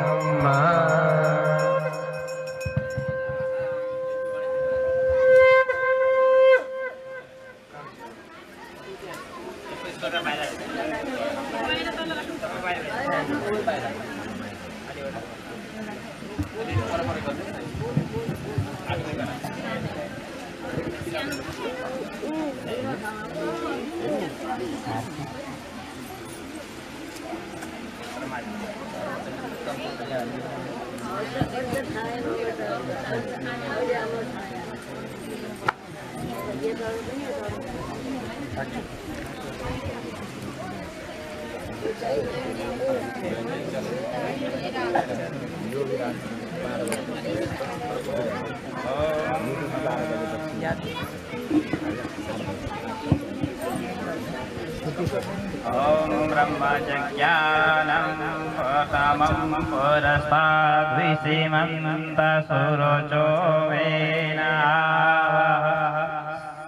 S1: ओम ब्रह्मज्ञानं प्रथमं पुरस्ताद्विसीमन्तसुरुचो वेनावः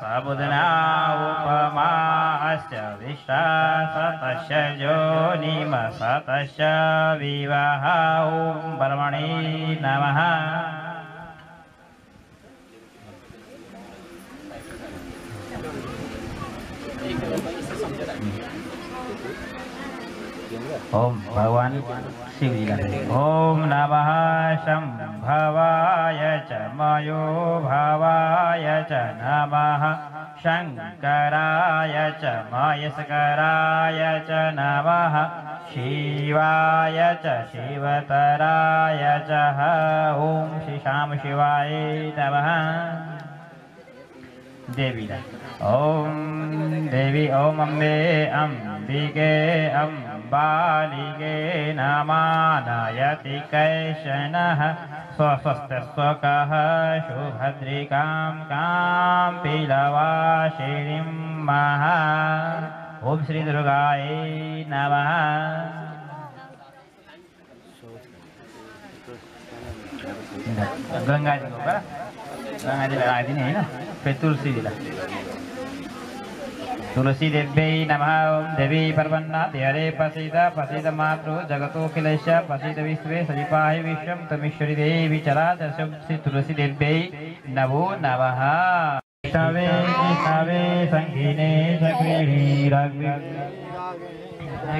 S1: सबुधना उपमास्य विश्वासतस्य योनिमसतस्य विवाह। ओम ब्रह्मणे नमः। ओम भगवान शिव जी का ओम नमः शंभवाय च मयो भवाय च नमः शंकराय च महेश्वराय च नमः शिवाय च शिवतराय च ओम श्री श्याम शिवाय नमः। देवी ओम देवी ओम अम्बे अंबिके अम्बालिके नमानयति कैशनः स्वस्ति स्वकः शुभद्रिकां कां पीलवाशिनीं महा। ओम श्री दुर्गाय नमः। गंगा जी को गंगा जी लगा दी नहीं ना, फिर तुलसी जी तुलसी देव्यै नमः। ओम देवी पर्वन्नाथ हरे प्रसीद प्रसीद मातृ जगतोऽखिलेश प्रसीद विश्वे सजिपाहि विश्वं तमीश्वरी देवी चराचरं श्री तुलसी देव्यै नमो नमः। शवे शवे संगीने चक्रीणी रग्वी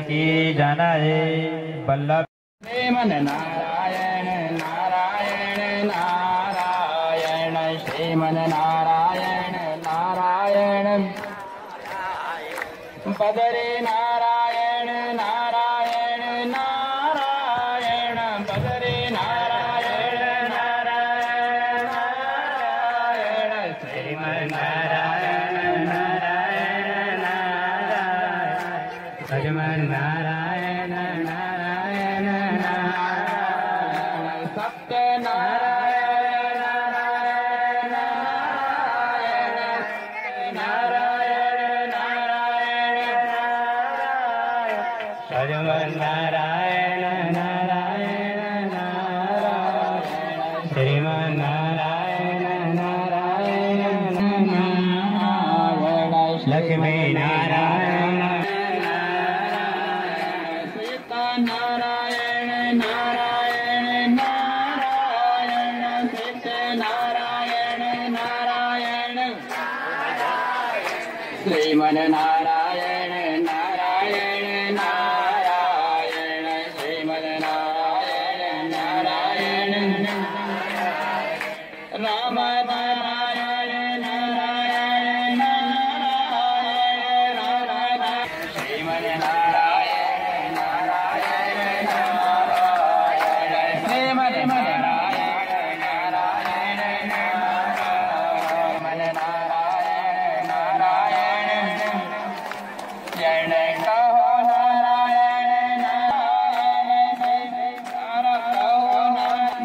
S1: की जनाये बल्लभ श्रीमन नारायण नारायण नारायण श्रीमन नारायण नारायण बदरे नारायण नारायण नारायण बदरे नारायण नारायण नारायण श्रीमन नारायण नारायण नारायण श्रीमन नारायण नारायण नारायण सत्य नारायण नारायण नारायण नारायण नारायण श्रीमन नारायण नारायण नारायण लक्ष्मी नारायण सीता नारायण नारायण नारायण सीता नारायण नारायण श्रीमन नारायण नारायण नारायण श्रीमन नारायण नारायण राम नारायण नारायण नारायण राम श्रीमन नारायण नारायण नारायण श्रीमन नारायण नारायण नारायण नारायण नारायण जन कहो नारायण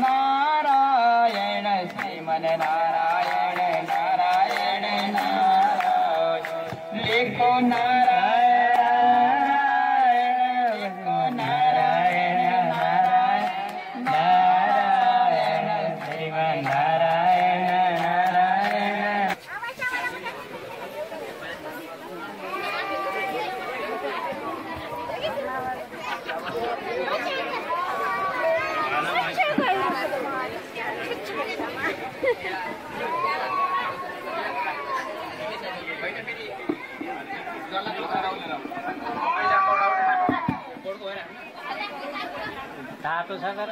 S1: नारायण श्रीमन नारायण नारायण नारायण लिखो नारायण लिखो नारायण नारायण नारायण श्रीमन नारायण नारायण तो सागर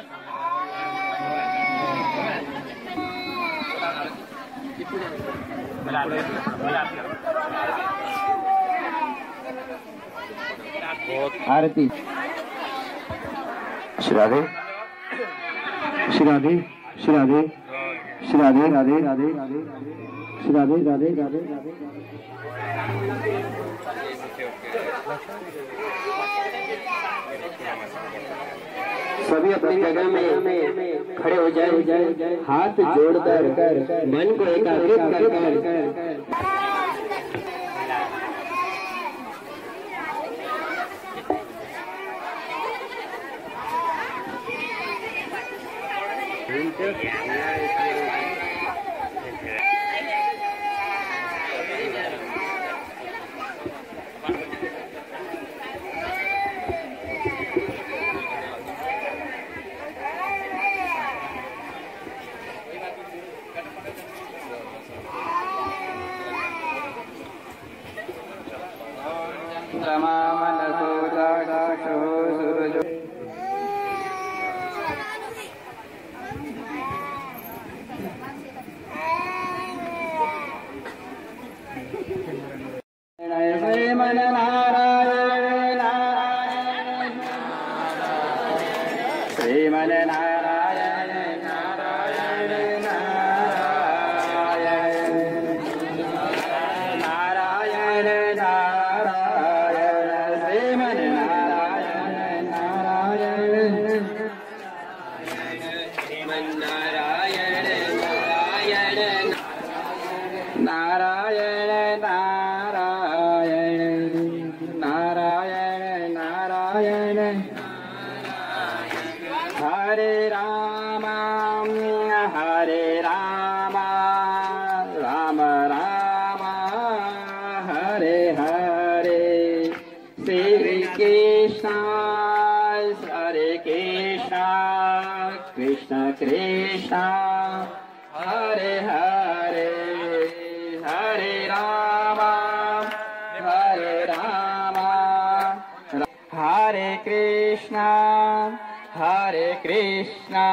S1: आरती
S4: श्री राधे श्री राधे श्री राधे श्री राधे राधे राधे श्री राधे राधे राधे राधे सभी अपनी जगह में खड़े हो जाए हाथ जोड़कर मन को एकाग्रित कर श्रीमन नारायण नारायण श्रीमन नारायण नारायण नारायण नारायण नारायण श्रीमन नारायण नारायण श्रीमन नारायण नारायण नारायण नारायण नारायण हरे राम राम राम हरे हरे श्री कृष्ण हरे कृष्ण कृष्ण कृष्ण हरे हरे हरे राम हरे कृष्ण हरे
S2: हरे कृष्णा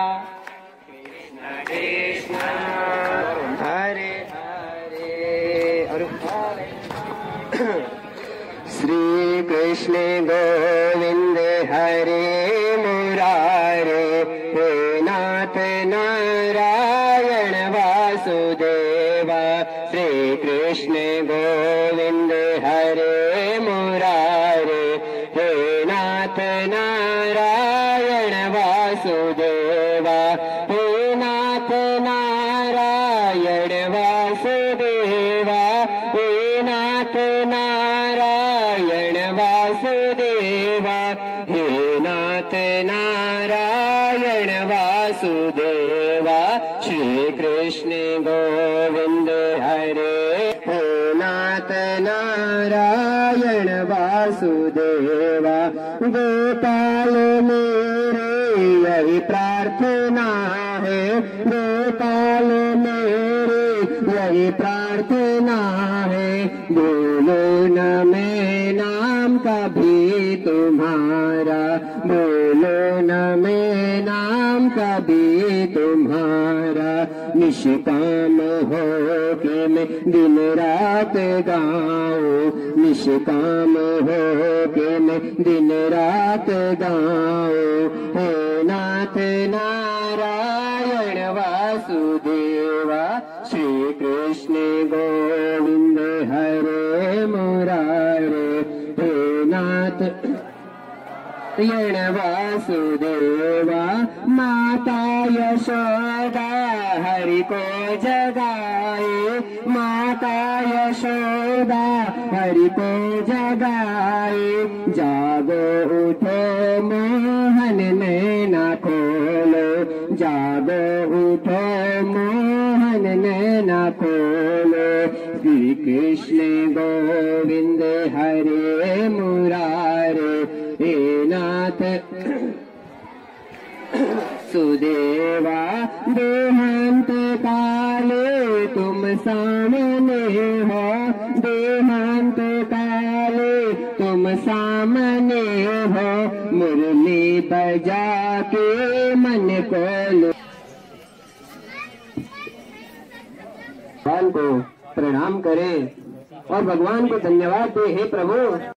S1: कृष्ण
S2: हरे हरे और श्री कृष्ण गोविंद हरे मुरारे हे नाथ नारायण वासुदेवा श्री कृष्ण गोविंद हरे मुरारे हे नाथ नारायण वासुदेवा हे नाथ नारायण वासुदेवा हे नाथ नारायण वासुदेवा हे नाथ नारायण वासुदेवा श्री कृष्ण गोविंद हरे हे नाथ नारायण वासुदेवा गोपाल मेरे यही प्रार्थना है गोपाल मेरे यही प्रार्थना है बोलो न मैं नाम कभी तुम्हारा बोलो न मैं नाम कभी तुम्हारा निष्काम हो कि मैं दिन रात गाऊं निष्काम हो कि मैं दिन रात गाऊं हे नाथ नारायण वासुदेवा श्री कृष्ण गोविंद हरे मुरारे हे नाथ नारायण वासुदेवा माता यशोदा हरि को जगाए माता यशोदा हरि को जगाए जागो उठो मोहन नैना खोलो जागो उठो मोहन नैना खोलो श्री कृष्ण गोविंद हरे मुरारे हे नाथ सुदेवा देहांत काले तुम सामने हो देहांत काले तुम सामने हो मुरली बजा के मन को भगवान को प्रणाम करें और भगवान को धन्यवाद दे हे प्रभु